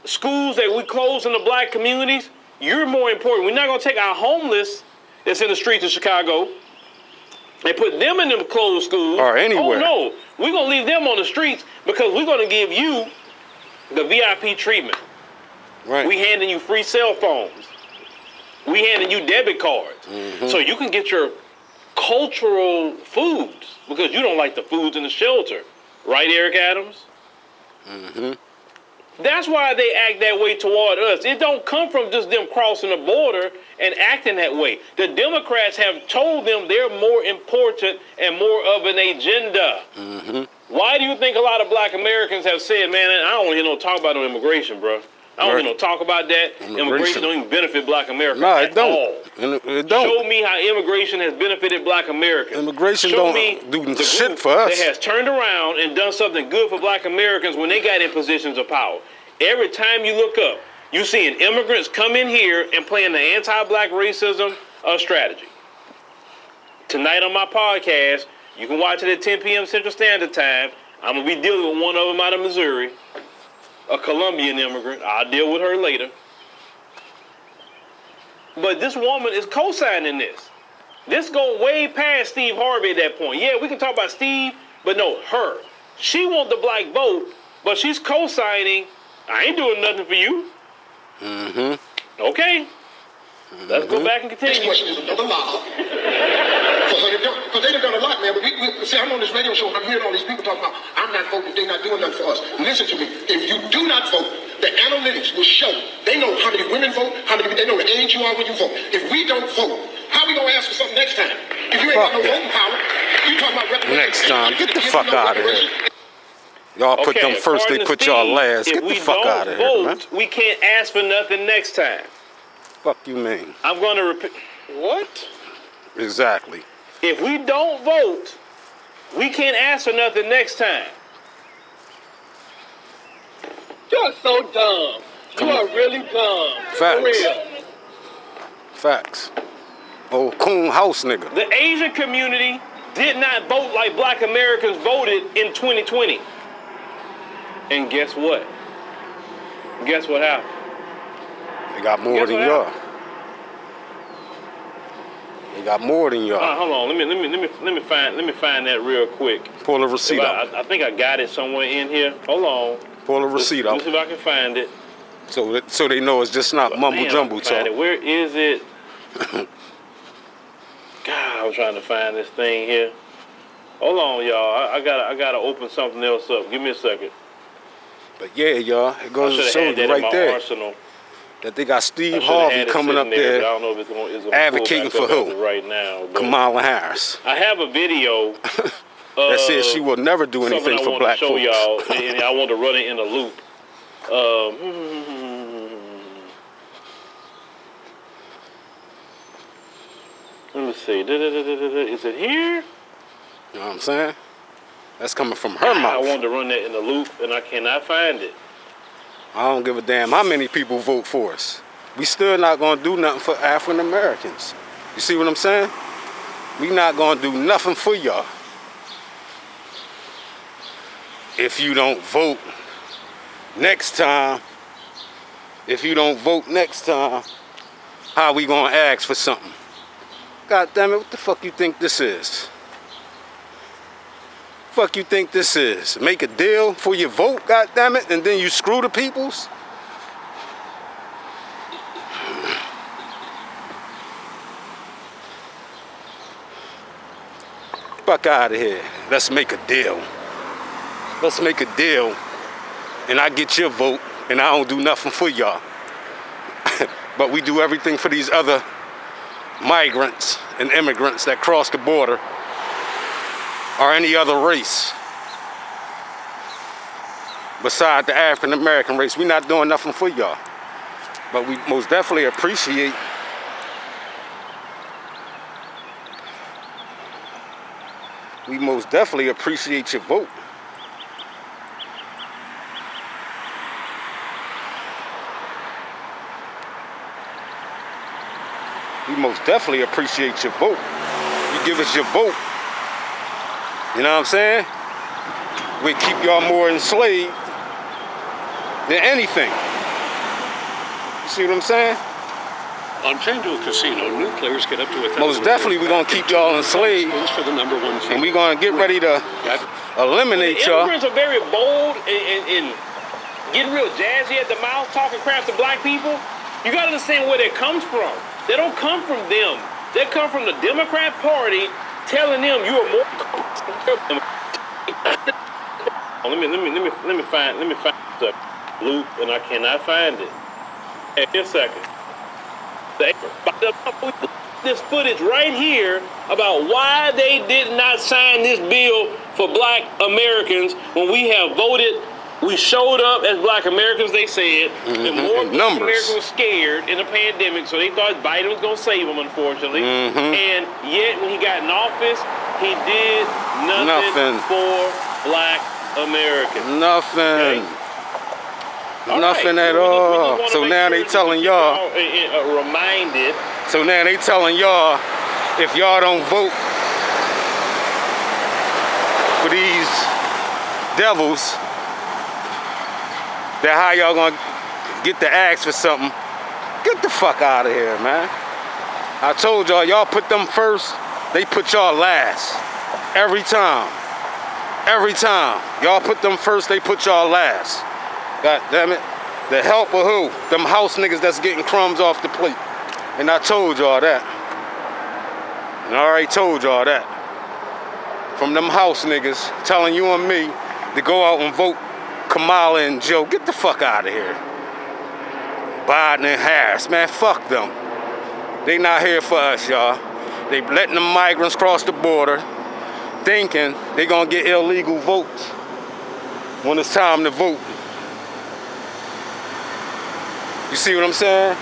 Schools that we close in the black communities, you're more important. We're not going to take our homeless that's in the streets of Chicago and put them in them closed schools. Or anywhere. Oh, no. We're going to leave them on the streets because we're going to give you the VIP treatment. Right. We handing you free cell phones. We handing you debit cards. So you can get your cultural foods because you don't like the foods in the shelter. Right, Eric Adams? That's why they act that way toward us. It don't come from just them crossing the border and acting that way. The Democrats have told them they're more important and more of an agenda. Why do you think a lot of black Americans have said, man, I don't want to hear no talk about no immigration, bro. I don't hear no talk about that. Immigration don't even benefit black America at all. It don't. Show me how immigration has benefited black Americans. Immigration Show don't me do the shit group for us. that has turned around and done something good for black Americans when they got in positions of power. Every time you look up, you seeing immigrants come in here and playing the anti-black racism strategy. Tonight on my podcast, you can watch it at 10 p.m. Central Standard Time. I'm going to be dealing with one of them out of Missouri, a Colombian immigrant. I'll deal with her later. But this woman is co-signing this. This goes way past Steve Harvey at that point. Yeah, we can talk about Steve, but no, her. She wants the black vote, but she's co-signing, I ain't doing nothing for you. Okay. Let's go back and continue. This question is another lie. Because they done done a lot, man. But see, I'm on this radio show, I'm hearing all these people talking about, I'm not voting, they're not doing nothing for us. Listen to me. If you do not vote, the analytics will show. They know how many women vote, they know the age you are when you vote. If we don't vote, how we going to ask for something next time? If you ain't got no voting power, you talking about reparations. Next time, get the fuck out of here. Y'all put them first, they put y'all last. Get the fuck out of here, man. We can't ask for nothing next time. Fuck you mean? I'm going to repeat. What? Exactly. If we don't vote, we can't ask for nothing next time. You're so dumb. You are really dumb. Facts. For real. Facts. Oh, coon house nigga. The Asian community did not vote like black Americans voted in 2020. And guess what? Guess what happened? They got more than y'all. They got more than y'all. Hold on, let me find that real quick. Pull the receipt out. I think I got it somewhere in here. Hold on. Pull the receipt out. Let's see if I can find it. So they know it's just not mumble jumble talk. Where is it? God, I was trying to find this thing here. Hold on, y'all. I gotta open something else up. Give me a second. But yeah, y'all, it goes to show you right there that they got Steve Harvey coming up there, I don't know if it's gonna advocating for who? Right now, Kamala Harris. I have a video that says she will never do anything for black folks. I want to show y'all, and I want to run it in a loop. Let me see. Is it here? You know what I'm saying? That's coming from her I mouth. wanted to run that in the loop, and I cannot find it. I don't give a damn how many people vote for us. We still not gonna do nothing for African Americans. You see what I'm saying? We not gonna do nothing for y'all if you don't vote next time. If you don't vote next time, how we gonna ask for something? God damn it, what the fuck you think this is? Fuck you think this is? Make a deal for your vote, god damn it, and then you screw the peoples? Fuck out of here. Let's make a deal. Let's make a deal, and I get your vote, and I don't do nothing for y'all. But we do everything for these other migrants and immigrants that cross the border, or any other race beside the African American race. We not doing nothing for y'all, but we most definitely appreciate your vote. We most definitely appreciate your vote. You give us your vote, you know what I'm saying? We keep y'all more enslaved than anything. You see what I'm saying? On FanDuel Casino, new players get up to $1,000. Most definitely we're going to keep y'all enslaved, for the number one and we're going to get ready to eliminate y'all. Immigrants are very bold and getting real jazzy at the mouth, talking crap to black people. You got to understand where that comes from. They don't come from them. They come from the Democrat Party telling them you are more. Let me find the loop, and I cannot find it. Hey, just a second. This footage right here about why they did not sign this bill for black Americans when we have voted. We showed up as black Americans, they said, and more black Americans were scared in the pandemic, so they thought Biden was going to save them, unfortunately. And yet, when he got in office, he did nothing for black Americans. Nothing. Okay? Nothing at all. So now they telling y'all. Reminded. So now they telling y'all, if y'all don't vote for these devils, that how y'all gonna get the axe for something? Get the fuck out of here, man. I told y'all put them first, they put y'all last. Every time. Every time. Y'all put them first, they put y'all last. God damn it. The help of who? Them house niggas that's getting crumbs off the plate. And I told y'all that. And I already told y'all that. From them house niggas telling you and me to go out and vote Kamala and Joe. Get the fuck out of here. Biden and Harris, man, fuck them. They not here for us, y'all. They letting the migrants cross the border, thinking they gonna get illegal votes when it's time to vote. You see what I'm saying?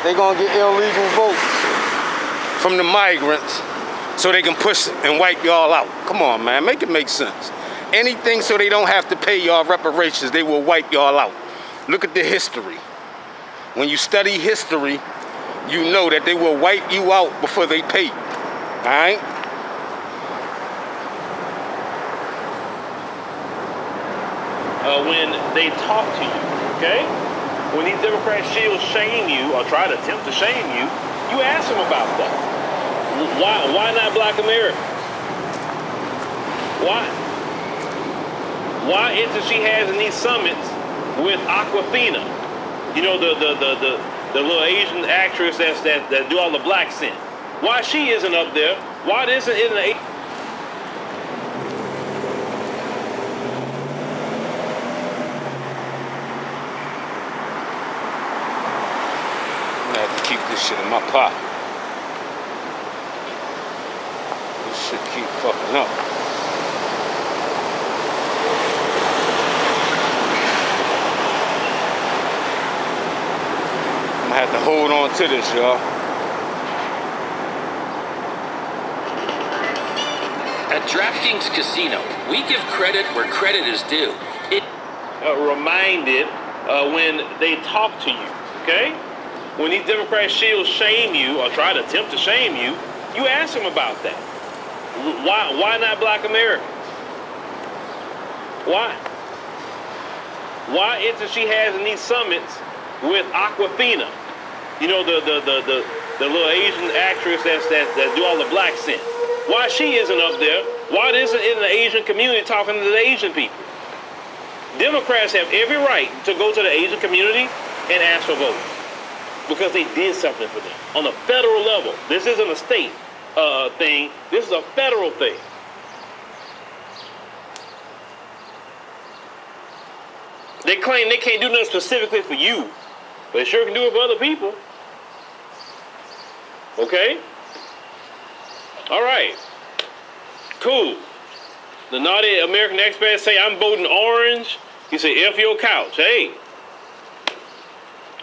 They gonna get illegal votes from the migrants so they can push and wipe y'all out. Come on, man, make it make sense. Anything so they don't have to pay y'all reparations, they will wipe y'all out. Look at the history. When you study history, you know that they will wipe you out before they pay you. All right? When they talk to you, okay? When these Democrats shame you or try to attempt to shame you, you ask them about that. Why not black Americans? Why? Why isn't she having these summits with Aquafina? You know, the little Asian actress that do all the black scent. Why she isn't up there? Why isn't the I have to keep this shit in my pocket. This shit keep fucking up. I'm gonna have to hold on to this, y'all. DraftKings Casino. We give credit where credit is due. Reminded when they talk to you, okay? When these Democrats shame you or try to attempt to shame you, you ask them about that. Why not black Americans? Why? Why isn't she having these summits with Aquafina? You know, the little Asian actress that do all the black scent. Why she isn't up there? Why isn't in the Asian community talking to the Asian people? Democrats have every right to go to the Asian community and ask for votes because they did something for them on a federal level. This isn't a state thing. This is a federal thing. They claim they can't do nothing specifically for you, but they sure can do it for other people. Okay? All right. Cool. The naughty American expats say I'm voting orange. You say F your couch. Hey.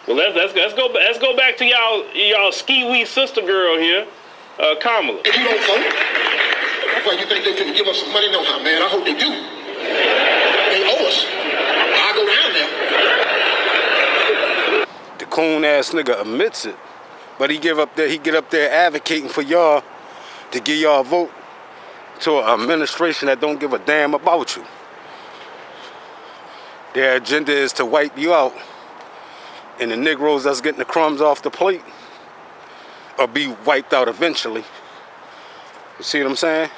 Well, let's go back to y'all ski-wee sister girl here, Kamala. If you don't vote, that's why you think they finna give us some money? No, man. I hope they do. They owe us. I go down there. The coon-ass nigga admits it, but he get up there advocating for y'all to give y'all a vote to an administration that don't give a damn about you. Their agenda is to wipe you out, and the Negroes that's getting the crumbs off the plate or be wiped out eventually. You see what I'm saying?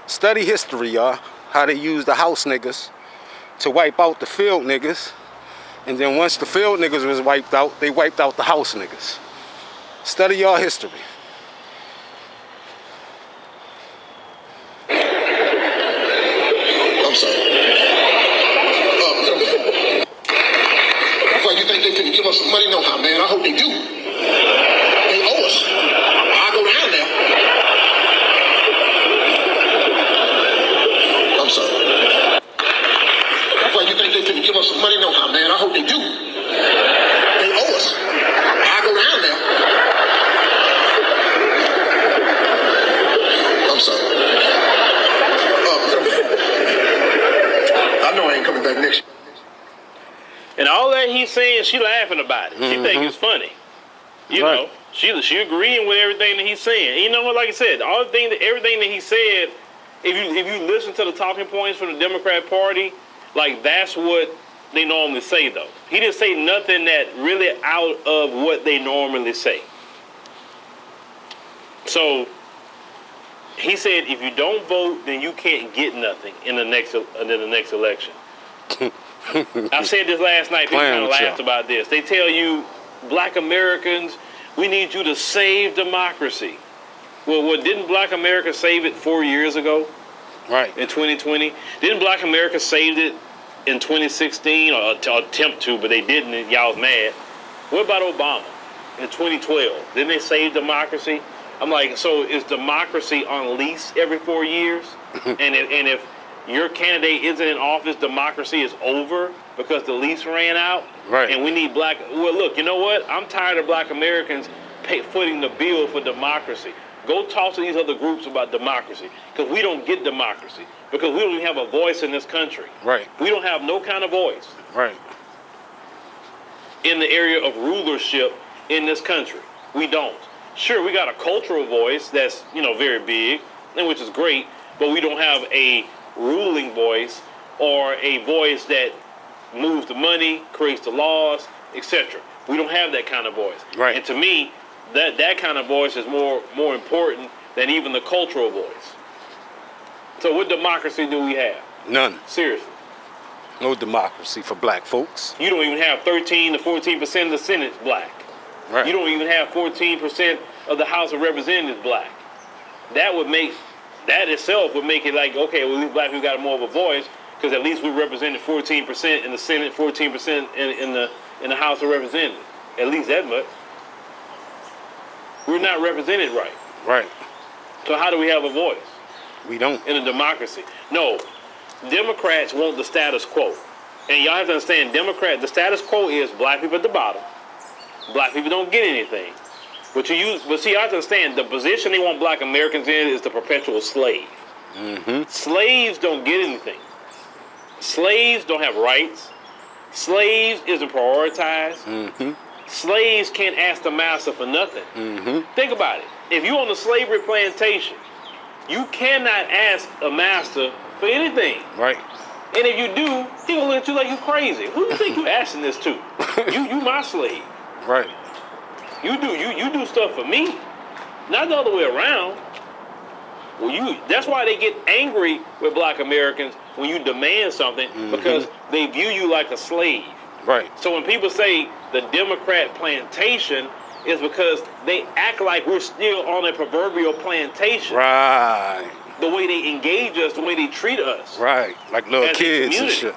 Study history, y'all. How they use the house niggas to wipe out the field niggas, and then once the field niggas was wiped out, they wiped out the house niggas. Study y'all history. I'm sorry. That's why you think they finna give us some money? No, man. I hope they do. They owe us. I go down there. I'm sorry. That's why you think they finna give us some money? No, man. I hope they do. They owe us. I go down there. I'm sorry. I know I ain't coming back next year. And all that he's saying, she laughing about it. She think it's funny. You know, she agreeing with everything that he's saying. You know what? Like I said, everything that he said, if you listen to the talking points from the Democrat Party, like that's what they normally say. Though he didn't say nothing that really out of what they normally say. So he said, if you don't vote, then you can't get nothing in the next election. I said this last night. People kind of laughed about this. They tell you, black Americans, we need you to save democracy. Well, didn't black America save it 4 years ago? Right. In 2020? Didn't black America save it in 2016 or attempt to, but they didn't and y'all was mad? What about Obama in 2012? Didn't they save democracy? I'm like, so is democracy on lease every 4 years? and if your candidate isn't in office, democracy is over because the lease ran out? Right. And we need black... Well, look, you know what? I'm tired of black Americans footing the bill for democracy. Go talk to these other groups about democracy because we don't get democracy because we don't even have a voice in this country. Right. We don't have no kind of voice. Right. In the area of rulership in this country. We don't. Sure, we got a cultural voice that's, very big, and which is great, but we don't have a ruling voice or a voice that moves the money, creates the laws, etc. We don't have that kind of voice. Right. And to me, that kind of voice is more important than even the cultural voice. So what democracy do we have? None. Seriously. No democracy for black folks. You don't even have 13 to 14% of the Senate's black. Right. You don't even have 14% of the House of Representatives black. That itself would make it like, okay, well, these black people got more of a voice because at least we represented 14% in the Senate, 14% in the House of Representatives. At least that much. We're not represented right. Right. So how do we have a voice? We don't. In a democracy. No. Democrats want the status quo. And y'all have to understand, the status quo is black people at the bottom. Black people don't get anything. But see, you have to understand, the position they want black Americans in is the perpetual slave. Slaves don't get anything. Slaves don't have rights. Slaves isn't prioritized. Slaves can't ask the master for nothing. Think about it. If you're on a slavery plantation, you cannot ask a master for anything. Right. And if you do, he gonna look at you like you crazy. Who do you think you asking this to? You my slave. Right. You do stuff for me, not the other way around. Well, that's why they get angry with black Americans when you demand something, because they view you like a slave. Right. So when people say the Democrat plantation, is because they act like we're still on a proverbial plantation. Right. The way they engage us, the way they treat us. Right. Like little as a kids and community. shit.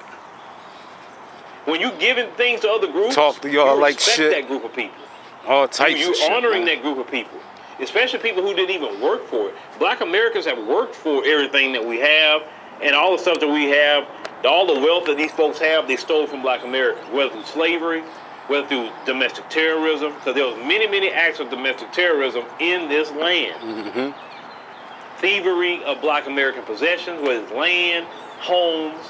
When you giving things to other groups, Talk to y'all you like respect shit. that group of people. All types You're of shit. honoring Man. that group of people, especially people who didn't even work for it. Black Americans have worked for everything that we have, and all the stuff that we have, all the wealth that these folks have, they stole from black Americans, whether through slavery, whether through domestic terrorism, because there was many, many acts of domestic terrorism in this land. Thievery of black American possessions, whether it's land, homes,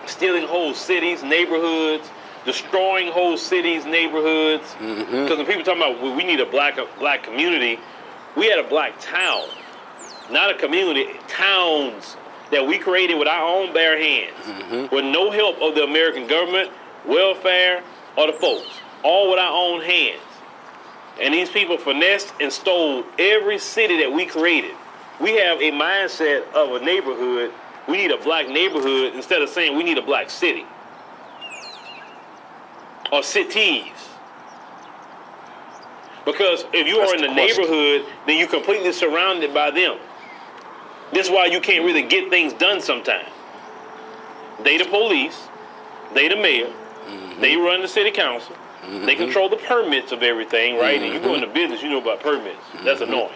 stealing whole cities, neighborhoods, destroying whole cities, neighborhoods. Because when people talk about we need a black community, we had a black town, not a community, towns that we created with our own bare hands, with no help of the American government, welfare, or the folks, all with our own hands. And these people finessed and stole every city that we created. We have a mindset of a neighborhood. We need a black neighborhood instead of saying we need a black city or cities. Because if you are in the neighborhood, then you're completely surrounded by them. That's why you can't really get things done sometimes. They the police, they the mayor, they run the city council, they control the permits of everything, right? And you go into business, you know about permits. That's annoying.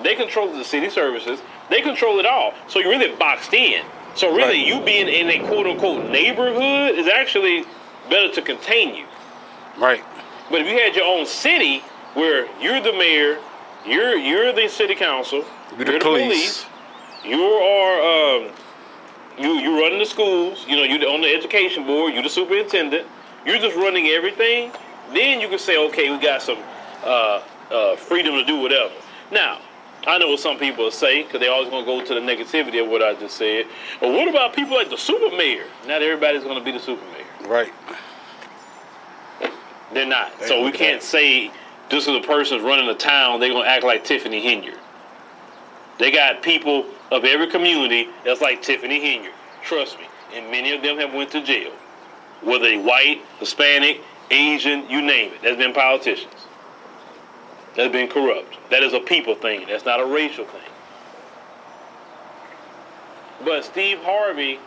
They control the city services, they control it all. So you're really boxed in. So really, you being in a quote-unquote neighborhood is actually better to contain you. Right. But if you had your own city where you're the mayor, you're the city council, you're the police, you are you running the schools, you know, you're on the education board, you're the superintendent, you're just running everything, then you can say, okay, we got some freedom to do whatever. Now, I know what some people will say, because they're always going to go to the negativity of what I just said. But what about people like the super mayor? Not everybody's going to be the super mayor. Right. They're not. So we can't say just because a person's running a town, they're going to act like Tiffany Henyard. They got people of every community that's like Tiffany Henyard. Trust me. And many of them have went to jail. Whether they white, Hispanic, Asian, you name it. That's been politicians. That's been corrupt. That is a people thing. That's not a racial thing. But Steve Harvey,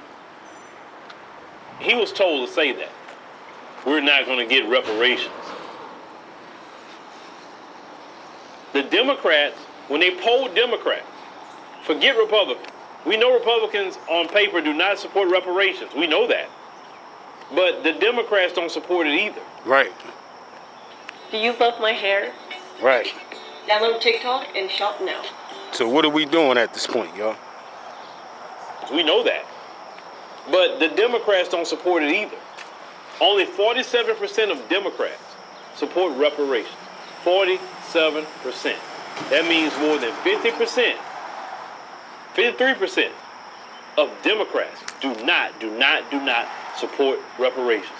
he was told to say that. We're not going to get reparations. The Democrats, when they polled Democrats, forget Republicans. We know Republicans on paper do not support reparations. We know that. But the Democrats don't support it either. Right. Do you love my hair? Right. Download TikTok and shop now. So what are we doing at this point, y'all? We know that. But the Democrats don't support it either. Only 47% of Democrats support reparations. 47%. That means more than 50%, 53% of Democrats do not support reparations.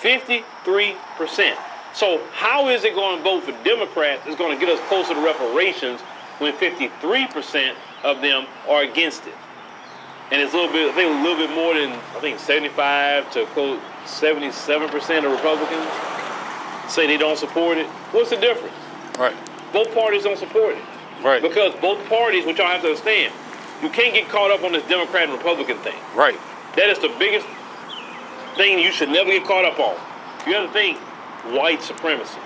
53%. So how is it going to vote for Democrats is going to get us closer to reparations when 53% of them are against it? And it's a little bit more than, 75 to close 77% of Republicans say they don't support it. What's the difference? Right. Both parties don't support it. Right. Because both parties, which y'all have to understand, you can't get caught up on this Democrat and Republican thing. Right. That is the biggest thing you should never get caught up on. You have to think white supremacy.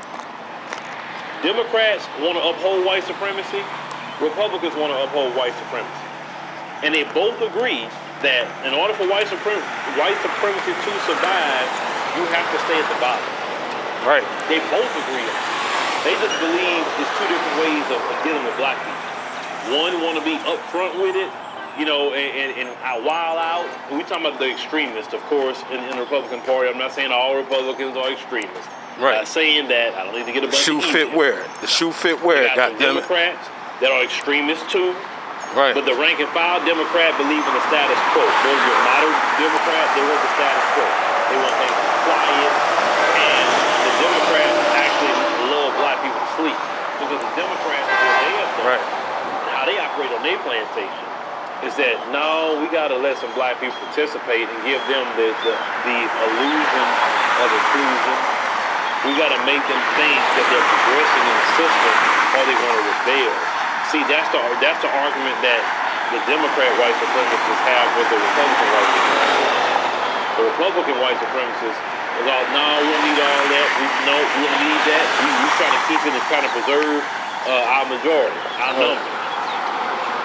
Democrats want to uphold white supremacy. Republicans want to uphold white supremacy. And they both agree that in order for white supremacy to survive, you have to stay at the bottom. Right. They both agree on it. They just believe there's two different ways of dealing with black people. One want to be upfront with it, you know, and I wild out. We talking about the extremists, of course, in the Republican Party. I'm not saying all Republicans are extremists. Right. I'm saying that I don't need to get a bunch Shoe of fit emails. wear it. The shoe fit wear it, You got the goddammit. Democrats that are extremists too. Right. But the rank and file Democrat believe in the status quo. Those are moderate Democrats, they want the status quo. They want things quiet. And the Democrats actually lull black people to sleep. Because the Democrats, what they have done, Right. how they operate on their plantation, is that no, we got to let some black people participate and give them the illusion of inclusion. We got to make them think that they're progressing in the system or they're going to rebel. See, that's the argument that the Democrat white supremacists have with the Republican white supremacists. The Republican white supremacists is all, no, we don't need all that. We don't need that. We trying to keep it and trying to preserve our majority, our number.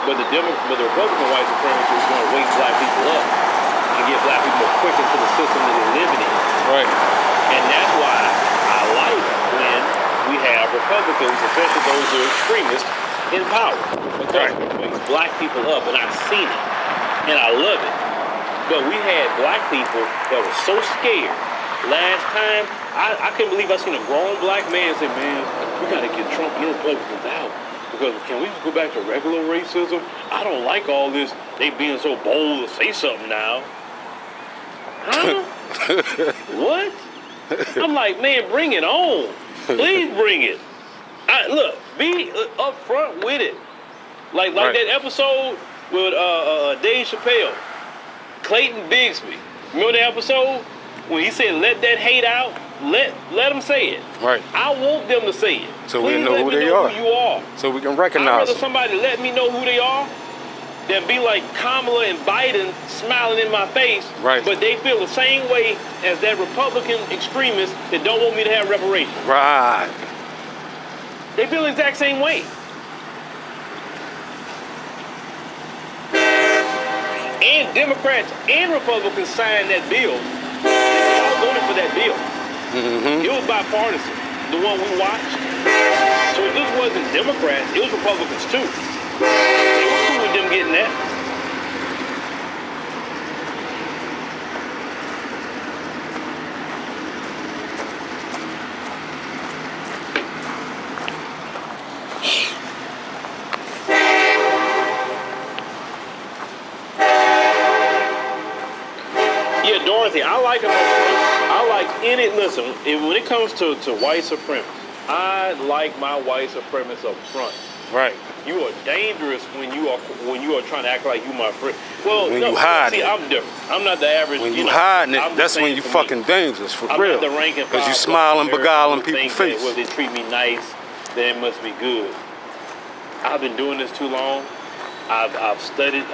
But the Republican white supremacists is going to wake black people up and get black people quick into the system that they're living in. Right. And that's why I like when we have Republicans, especially those who are extremists, in power. Because it wakes black people up, and I've seen it, and I love it. But we had black people that were so scared. Last time, I couldn't believe I seen a grown black man say, man, we got to get Trump and the Republicans out. Because can we just go back to regular racism? I don't like all this. They being so bold to say something now. Huh? What? I'm like, man, bring it on. Please bring it. Look, be upfront with it. Like Right. that episode with Dave Chappelle, Clayton Bigsby. Remember that episode when he said, "Let that hate out." Let them say it. Right. I want them to say it. So Please we know let who me they know are. Who you are. So we can I'd recognize rather them. somebody let me know who they are than be like Kamala and Biden smiling in my face. Right. But they feel the same way as that Republican extremist that don't want me to have reparations. Right. They feel the exact same way. And Democrats and Republicans signed that bill. Y'all voted for that bill. Mm-hmm. It was bipartisan, the one we watched. So it just wasn't Democrats, it was Republicans too. They were cool with them getting that. Yeah, Dorothy, I like them up front. I like any, listen, when it comes to white supremacists, I like my white supremacists up front. Right. You are dangerous when you are trying to act like you my friend. Well, When no, you hide see, it. I'm different. I'm not the average. When you you know, hiding I'm it, just that's when saying you for fucking me. dangerous, for I'm real. not the rank and Because you file smiling, black beguiling American people's who think face. that, well, they treat me nice, then it must be good. I've been doing this too long. I've studied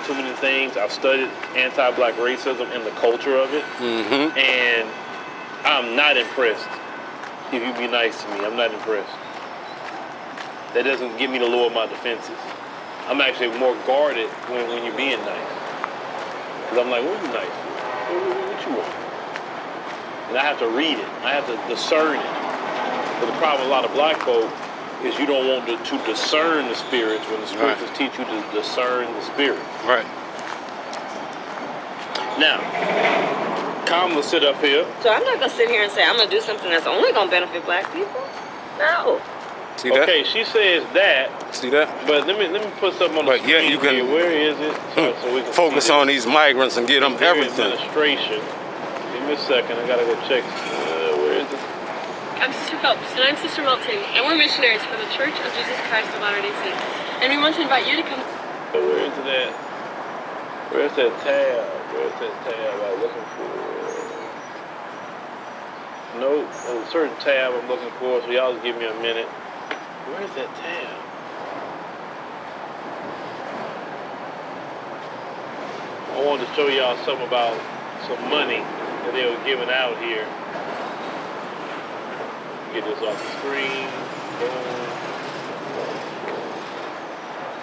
too many things. I've studied anti-black racism and the culture of it. Mm-hmm. And I'm not impressed if you be nice to me. I'm not impressed. That doesn't give me to lower my defenses. I'm actually more guarded when you're being nice. Because I'm like, what are you nice for? What you want? And I have to read it. I have to discern it. But the problem with a lot of black folk is you don't want to discern the spirits when the scriptures teach you to discern the spirit. Right. Now, Kamala sit up here. So I'm not gonna sit here and say I'm gonna do something that's only gonna benefit black people. No. See that? Okay, she says that. See that? But let me put something on the But yeah, screen you can here. Where is it? So we can focus see on these migrants and get them this. everything. Administration. Give me a second. I gotta go check. Where is it? I'm Sister Phelps, and I'm Sister Melton, and we're missionaries for the Church of Jesus Christ of Latter-day Saints. And we want to invite you to come. Where is it at? Where's that tab? Where's that tab I'm looking for? Nope, there's a certain tab I'm looking for, so y'all just give me a minute. Where's that tab? I wanted to show y'all something about some money that they were giving out here. Get this off the screen. Boom.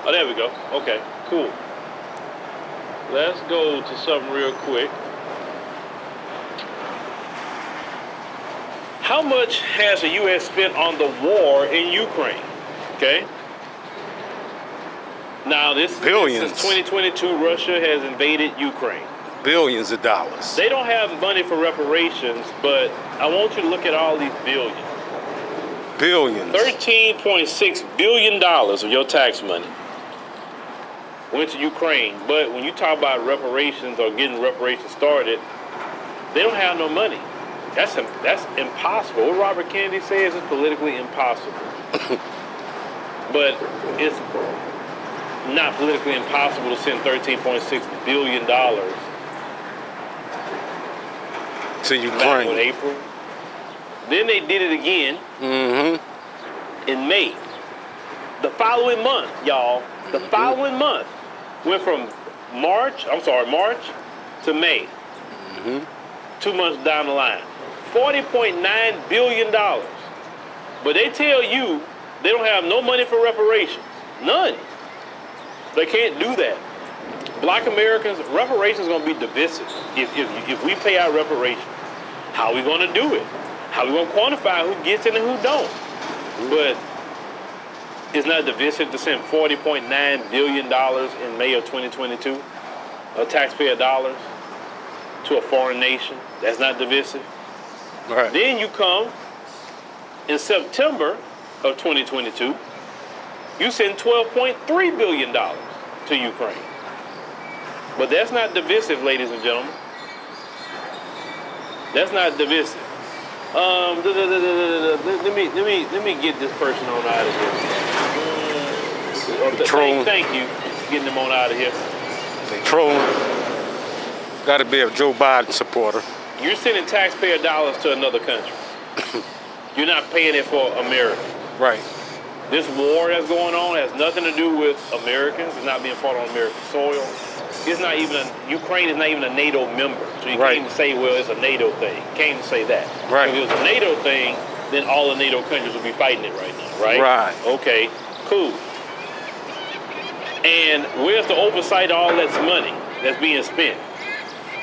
Oh, there we go. Okay, cool. Let's go to something real quick. How much has the U.S. spent on the war in Ukraine? Okay. Now, this Billions. since 2022, Russia has invaded Ukraine. Billions of dollars. They don't have money for reparations, but I want you to look at all these billions. Billions. $13.6 billion of your tax money went to Ukraine. But when you talk about reparations or getting reparations started, they don't have no money. That's impossible. What Robert Kennedy says is politically impossible. But it's not politically impossible to send $13.6 billion to back in Ukraine. April. Then they did it again in May. The following month, y'all, the following month went from March to May. 2 months down the line. $40.9 billion. But they tell you they don't have no money for reparations. None. They can't do that. Black Americans, reparations are going to be divisive. If we pay out reparations, how are we going to do it? How are we going to quantify who gets it and who don't? But it's not divisive to send $40.9 billion in May of 2022 of taxpayer dollars to a foreign nation. That's not divisive. Right. Then you come in September of 2022, you send $12.3 billion to Ukraine. But that's not divisive, ladies and gentlemen. That's not divisive. Let me get this person on out of here. Trolling. Thank you, getting them on out of here. They trolling. Got to be a Joe Biden supporter. You're sending taxpayer dollars to another country. You're not paying it for America. Right. This war that's going on has nothing to do with Americans. It's not being fought on American soil. It's not even Ukraine is not even a NATO member. So you can't even say, well, it's a NATO thing. Can't even say that. Right. If it was a NATO thing, then all the NATO countries would be fighting it right now, right? Right. Okay, cool. And where's the oversight of all that money that's being spent?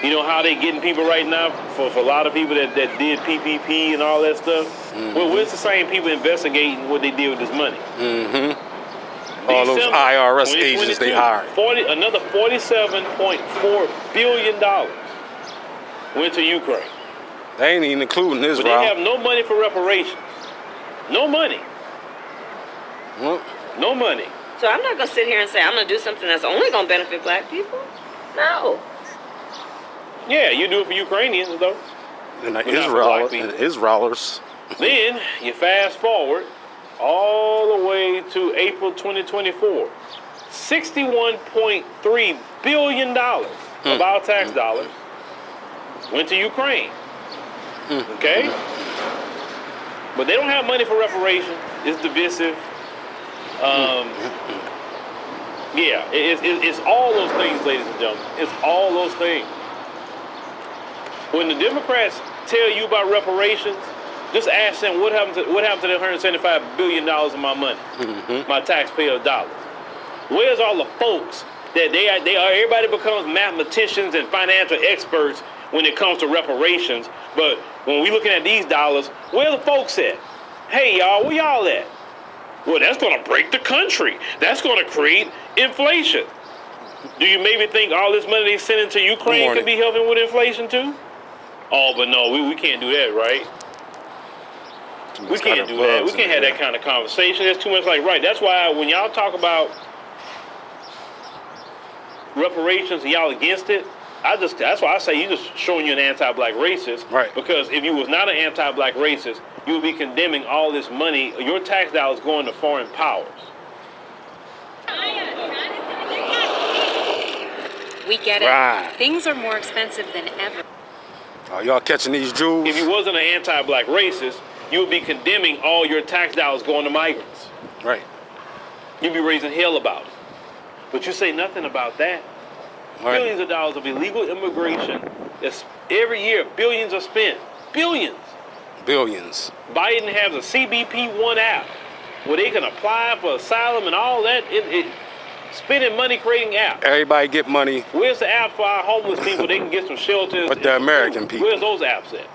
You know how they getting people right now for a lot of people that did PPP and all that stuff? Well, where's the same people investigating what they did with this money? All those IRS agents they hired. Another $47.4 billion went to Ukraine. They ain't even including But Israel. they have no money for reparations. No money. Well, no money. So I'm not going to sit here and say I'm going to do something that's only going to benefit black people. No. Yeah, you do it for Ukrainians, though. And But not for black people. Israelers. Then you fast forward all the way to April 2024. $61.3 billion of our tax dollars went to Ukraine. Okay? But they don't have money for reparations. It's divisive. Yeah, it's all those things, ladies and gentlemen. It's all those things. When the Democrats tell you about reparations, just ask them what happened to the $175 billion of my money, my taxpayer dollars. Where's all the folks that they are? Everybody becomes mathematicians and financial experts when it comes to reparations. But when we looking at these dollars, where the folks at? Hey, y'all, where y'all at? Well, that's going to break the country. That's going to create inflation. Do you maybe think all this money they sending to Ukraine could be helping with inflation too? Oh, but no, we can't do that, right? We can't do that. We can't have that kind of conversation. That's too much like right. That's why when y'all talk about reparations and y'all against it, that's why I say you just showing you an anti-black racist. Right. Because if you was not an anti-black racist, you would be condemning all this money, your tax dollars going to foreign powers. We get it. Right. Things are more expensive than ever. Are y'all catching these Jews? If you wasn't an anti-black racist, you would be condemning all your tax dollars going to migrants. Right. You'd be raising hell about it. But you say nothing about that. Right. Billions of dollars of illegal immigration. Every year, billions are spent. Billions. Billions. Biden has a CBP-1 app where they can apply for asylum and all that. Spending money creating apps. Everybody get money. Where's the app for our homeless people? They can get some shelters. But the American people. Where's those apps at?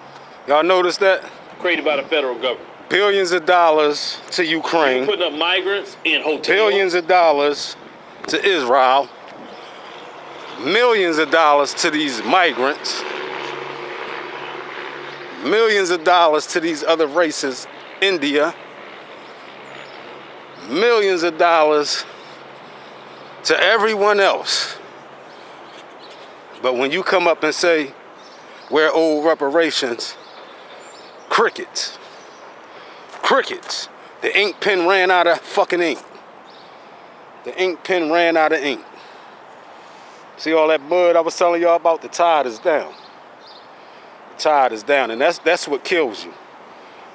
Y'all notice that? Created by the federal government. Billions of dollars to Ukraine. You're putting up migrants in hotels. Billions of dollars to Israel, millions of dollars to these migrants, millions of dollars to these other races, India, millions of dollars to everyone else. But when you come up and say, where old reparations, crickets. Crickets. The ink pen ran out of fucking ink. The ink pen ran out of ink. See all that mud I was telling y'all about? The tide is down. The tide is down. And that's what kills you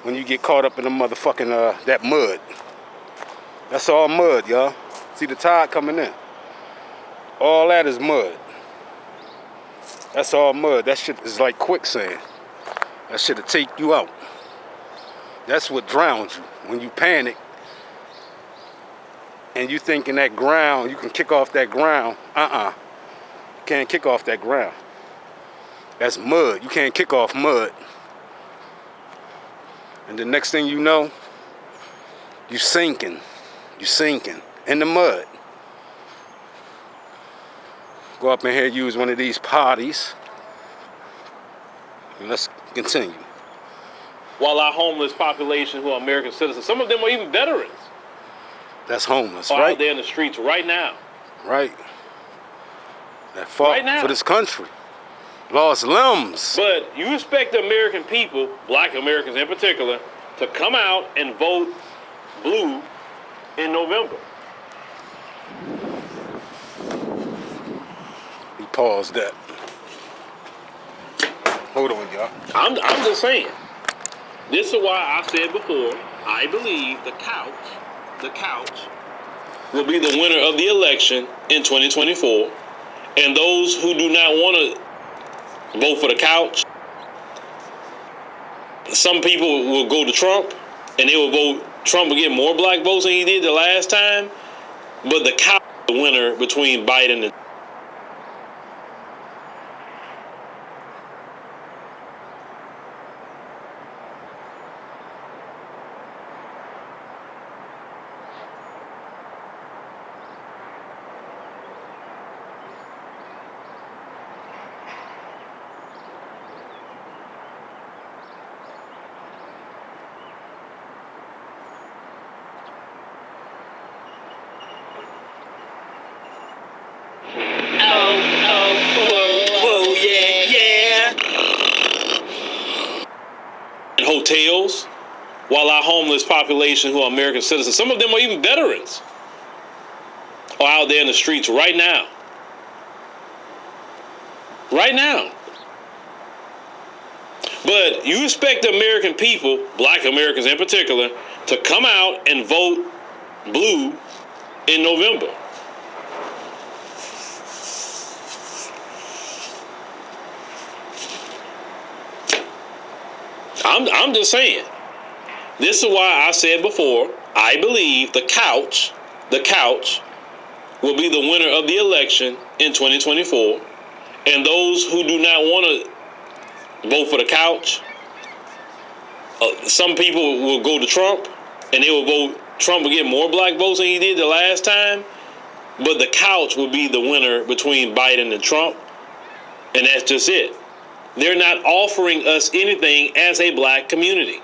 when you get caught up in the motherfucking, that mud. That's all mud, y'all. See the tide coming in. All that is mud. That's all mud. That shit is like quicksand. That shit'll take you out. That's what drowns you. When you panic and you thinking that ground, you can kick off that ground. You can't kick off that ground. That's mud. You can't kick off mud. And the next thing you know, you sinking. You sinking in the mud. Go up in here, use one of these potties. And let's continue. While our homeless population who are American citizens, some of them are even veterans. That's homeless, are right? Out there in the streets right now. Right. That fought right now. For this country. Lost limbs. But you expect the American people, black Americans in particular, to come out and vote blue in November. He paused that. Hold on, y'all. I'm just saying. This is why I said before, I believe the couch will be the winner of the election in 2024. And those who do not want to vote for the couch, some people will go to Trump and they will vote. Trump will get more black votes than he did the last time. But the couch is the winner between Biden and hotels, while our homeless population who are American citizens, some of them are even veterans, are out there in the streets right now. Right now. But you expect the American people, black Americans in particular, to come out and vote blue in November. I'm just saying. This is why I said before, I believe the couch will be the winner of the election in 2024. And those who do not want to vote for the couch, some people will go to Trump and they will vote. Trump will get more black votes than he did the last time. But the couch will be the winner between Biden and Trump. And that's just it. They're not offering us anything as a black community.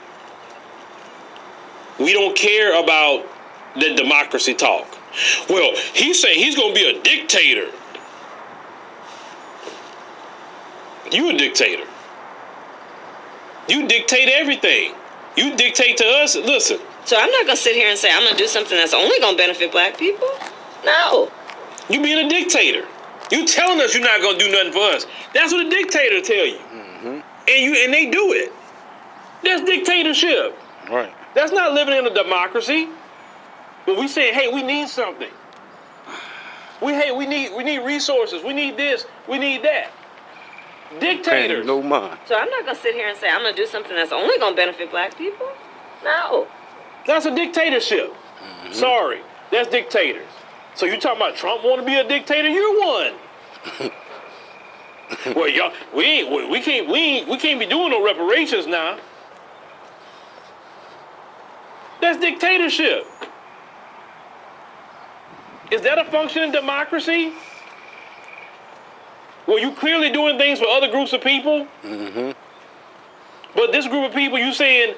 We don't care about the democracy talk. Well, he's saying he's going to be a dictator. You a dictator. You dictate everything. You dictate to us. Listen. So I'm not going to sit here and say I'm going to do something that's only going to benefit black people. No. You being a dictator. You telling us you're not going to do nothing for us. That's what a dictator tell you. Mm-hmm. And they do it. That's dictatorship. Right. That's not living in a democracy. But we saying, hey, we need something. We need resources. We need this. We need that. Dictators. No mind. So I'm not going to sit here and say I'm going to do something that's only going to benefit black people. No. That's a dictatorship. Mm-hmm. Sorry. That's dictators. So you talking about Trump want to be a dictator? You're one. Well, y'all, we can't be doing no reparations now. That's dictatorship. Is that a functioning democracy? Well, you clearly doing things for other groups of people. Mm-hmm. But this group of people, you saying,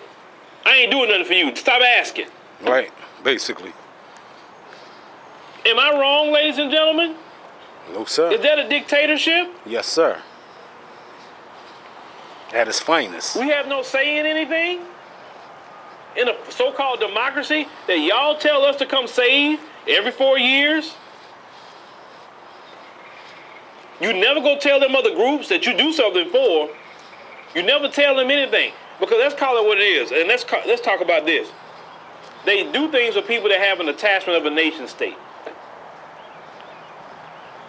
I ain't doing nothing for you. Stop asking. Right, basically. Am I wrong, ladies and gentlemen? No, sir. Is that a dictatorship? Yes, sir. At its finest. We have no say in anything? In a so-called democracy that y'all tell us to come save every 4 years? You never go tell them other groups that you do something for. You never tell them anything. Because let's call it what it is. And let's talk about this. They do things for people that have an attachment of a nation state.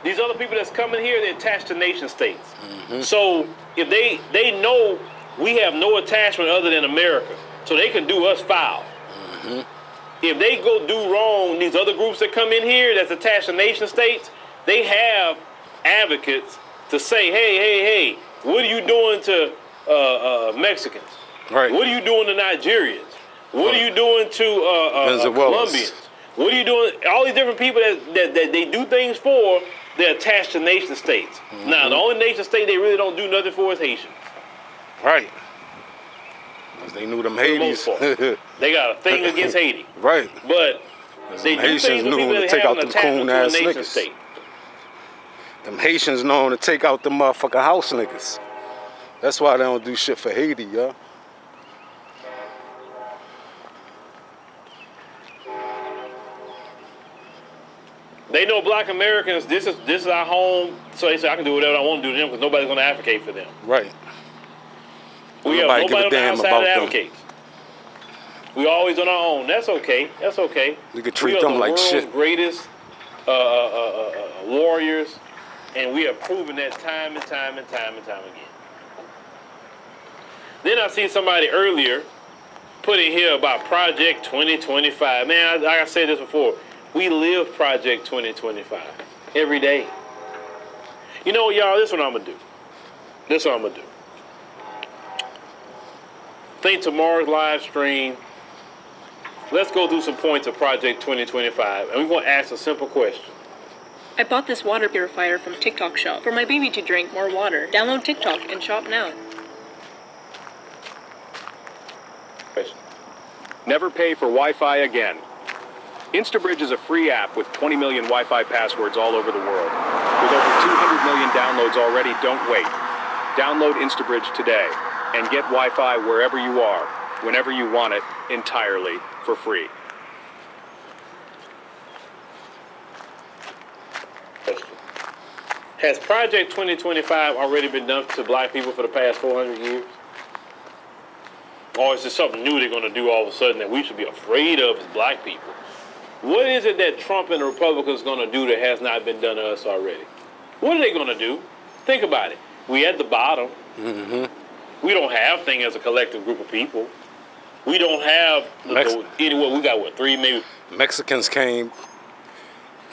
These other people that's coming here, they're attached to nation states. Mm-hmm. So if they know we have no attachment other than America, so they can do us foul. Mm-hmm. If they go do wrong, these other groups that come in here that's attached to nation states, they have advocates to say, hey, what are you doing to Mexicans? Right. What are you doing to Nigerians? What are you doing to Colombians? What are you doing? All these different people that they do things for, they're attached to nation states. Mm-hmm. Now, the only nation state they really don't do nothing for is Haitian. Right. Because they knew them Hades. They got a thing against Haiti. Right. But they do Haitians things with knew people to that take have out an them attachment to a coon-ass nation niggas. state. Them Haitians known to take out the motherfucking house niggas. That's why they don't do shit for Haiti, yo. They know black Americans, this is our home, so they say I can do whatever I want to do to them because nobody's going to advocate for them. Right. We have Nobody give nobody a on the damn outside about that them. advocates. We always on our own. That's okay. That's okay. We could treat them like shit. We are the world's greatest warriors, and we have proven that time and time and time and time again. Then I see somebody earlier put in here about Project 2025. Man, like I said this before, we live Project 2025 every day. You know what, y'all? This is what I'm going to do. This is what I'm going to do. I think tomorrow's live stream, let's go through some points of Project 2025, and we're going to ask a simple question. I bought this water purifier from TikTok Shop for my baby to drink more water. Download TikTok and shop now. Never pay for Wi-Fi again. InstaBridge is a free app with 20 million Wi-Fi passwords all over the world. With over 200 million downloads already, don't wait. Download InstaBridge today and get Wi-Fi wherever you are, whenever you want it, entirely for free. Has Project 2025 already been done to black people for the past 400 years? Or is it something new they're going to do all of a sudden that we should be afraid of as black people? What is it that Trump and the Republicans are going to do that has not been done to us already? What are they going to do? Think about it. We at the bottom. Mm-hmm. We don't have things as a collective group of people. We don't have anywhere. We got what, 3 maybe? Mexicans came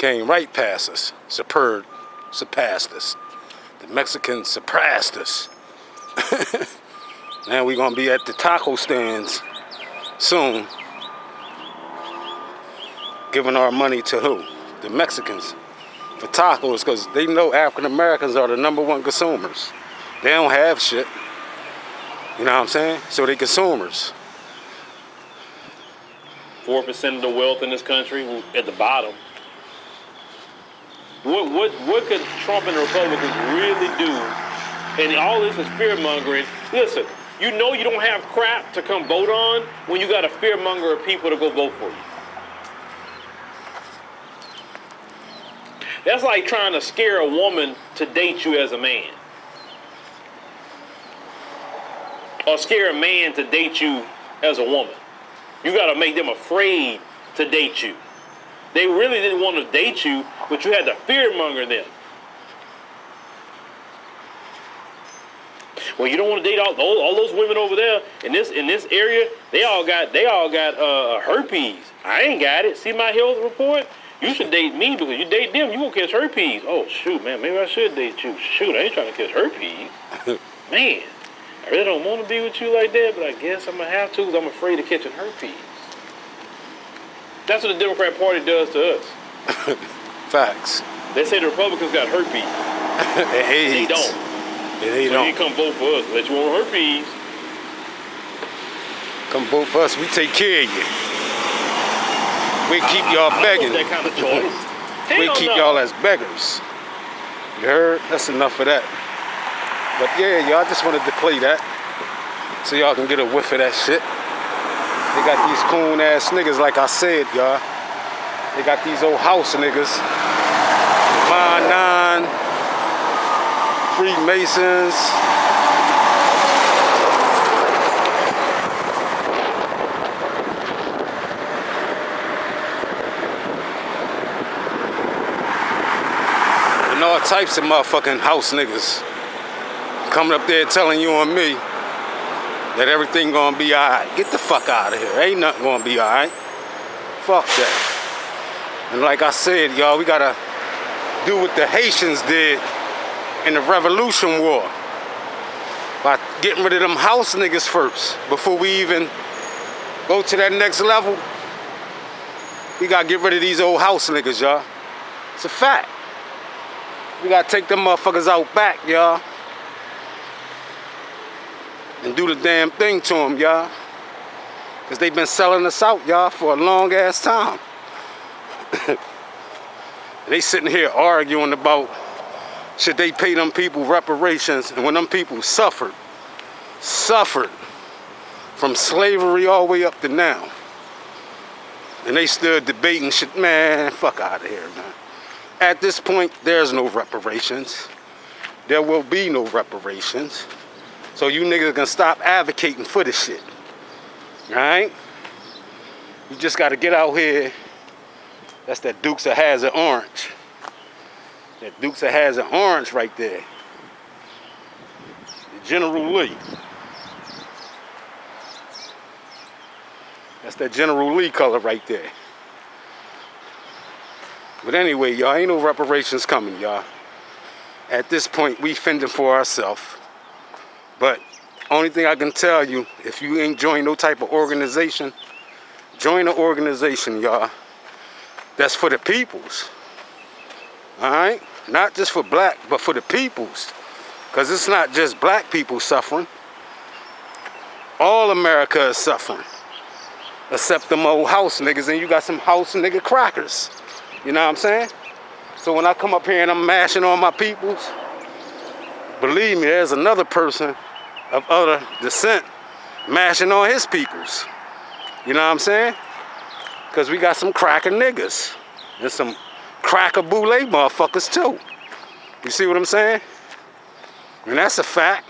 right past us, surpassed us. The Mexicans surpassed us. Now we're gonna be at the taco stands soon, giving our money to who? The Mexicans for tacos, because they know African Americans are the #1 consumers. They don't have shit. You know what I'm saying? So they consumers. 4% of the wealth in this country at the bottom. What could Trump and the Republicans really do? And all this is fear mongering. Listen, you know you don't have crap to come vote on when you got a fear monger of people to go vote for you. That's like trying to scare a woman to date you as a man. Or scare a man to date you as a woman. You got to make them afraid to date you. They really didn't want to date you, but you had to fearmonger them. Well, you don't want to date all those women over there in this area. They all got herpes. I ain't got it. See my health report? You should date me because you date them, you gonna catch herpes. Oh shoot, man, maybe I should date you. Shoot, I ain't trying to catch herpes. Man, I really don't want to be with you like that, but I guess I'm gonna have to because I'm afraid of catching herpes. That's what the Democrat Party does to us. Facts. They say the Republicans got herpes. And AIDS. They don't. Yeah, they So don't. you come vote for us. Let you want herpes. Come vote for us. We take care of you. We keep y'all begging. That kind of choice. We Hell keep no. y'all as beggars. You heard? That's enough of that. But yeah, y'all just wanted to play that so y'all can get a whiff of that shit. They got these coon ass niggas, like I said, y'all. They got these old house niggas. Divine Nine, Freemasons. And all types of motherfucking house niggas coming up there telling you and me that everything gonna be alright. Get the fuck out of here. Ain't nothing gonna be alright. Fuck that. And like I said, y'all, we gotta do what the Haitians did in the Revolution War by getting rid of them house niggas first before we even go to that next level. We gotta get rid of these old house niggas, y'all. It's a fact. We gotta take them motherfuckers out back, y'all, and do the damn thing to them, y'all. Because they've been selling us out, y'all, for a long ass time. They sitting here arguing about should they pay them people reparations, and when them people suffered from slavery all the way up to now. And they still debating shit. Man, fuck out of here, man. At this point, there's no reparations. There will be no reparations. So you niggas can stop advocating for this shit. Alright? You just gotta get out here. That's that Dukes of Hazzard orange. That Dukes of Hazzard orange right there. The General Lee. That's that General Lee color right there. But anyway, y'all, ain't no reparations coming, y'all. At this point, we fending for ourselves. But only thing I can tell you, if you ain't joined no type of organization, join an organization, y'all, that's for the peoples. Alright? Not just for black, but for the peoples. Because it's not just black people suffering. All America is suffering. Except them old house niggas, and you got some house nigga crackers. You know what I'm saying? So when I come up here and I'm mashing on my peoples, believe me, there's another person of other descent mashing on his peoples. You know what I'm saying? Because we got some cracker niggas and some cracker boule motherfuckers too. You see what I'm saying? And that's a fact.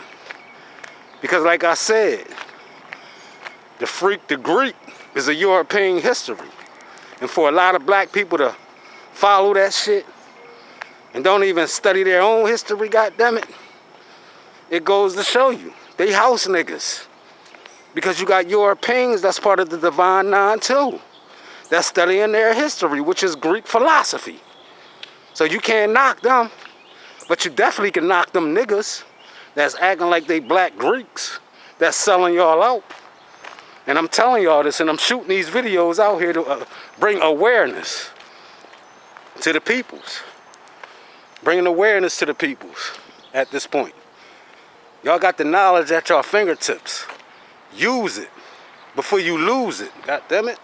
Because like I said, the Greek is a European history. And for a lot of black people to follow that shit and don't even study their own history, goddammit, it goes to show you, they house niggas. Because you got Europeans that's part of the Divine Nine too. That's studying their history, which is Greek philosophy. So you can't knock them, but you definitely can knock them niggas that's acting like they black Greeks, that's selling y'all out. And I'm telling y'all this, and I'm shooting these videos out here to bring awareness to the peoples. Bringing awareness to the peoples at this point. Y'all got the knowledge at your fingertips. Use it before you lose it. God damn it.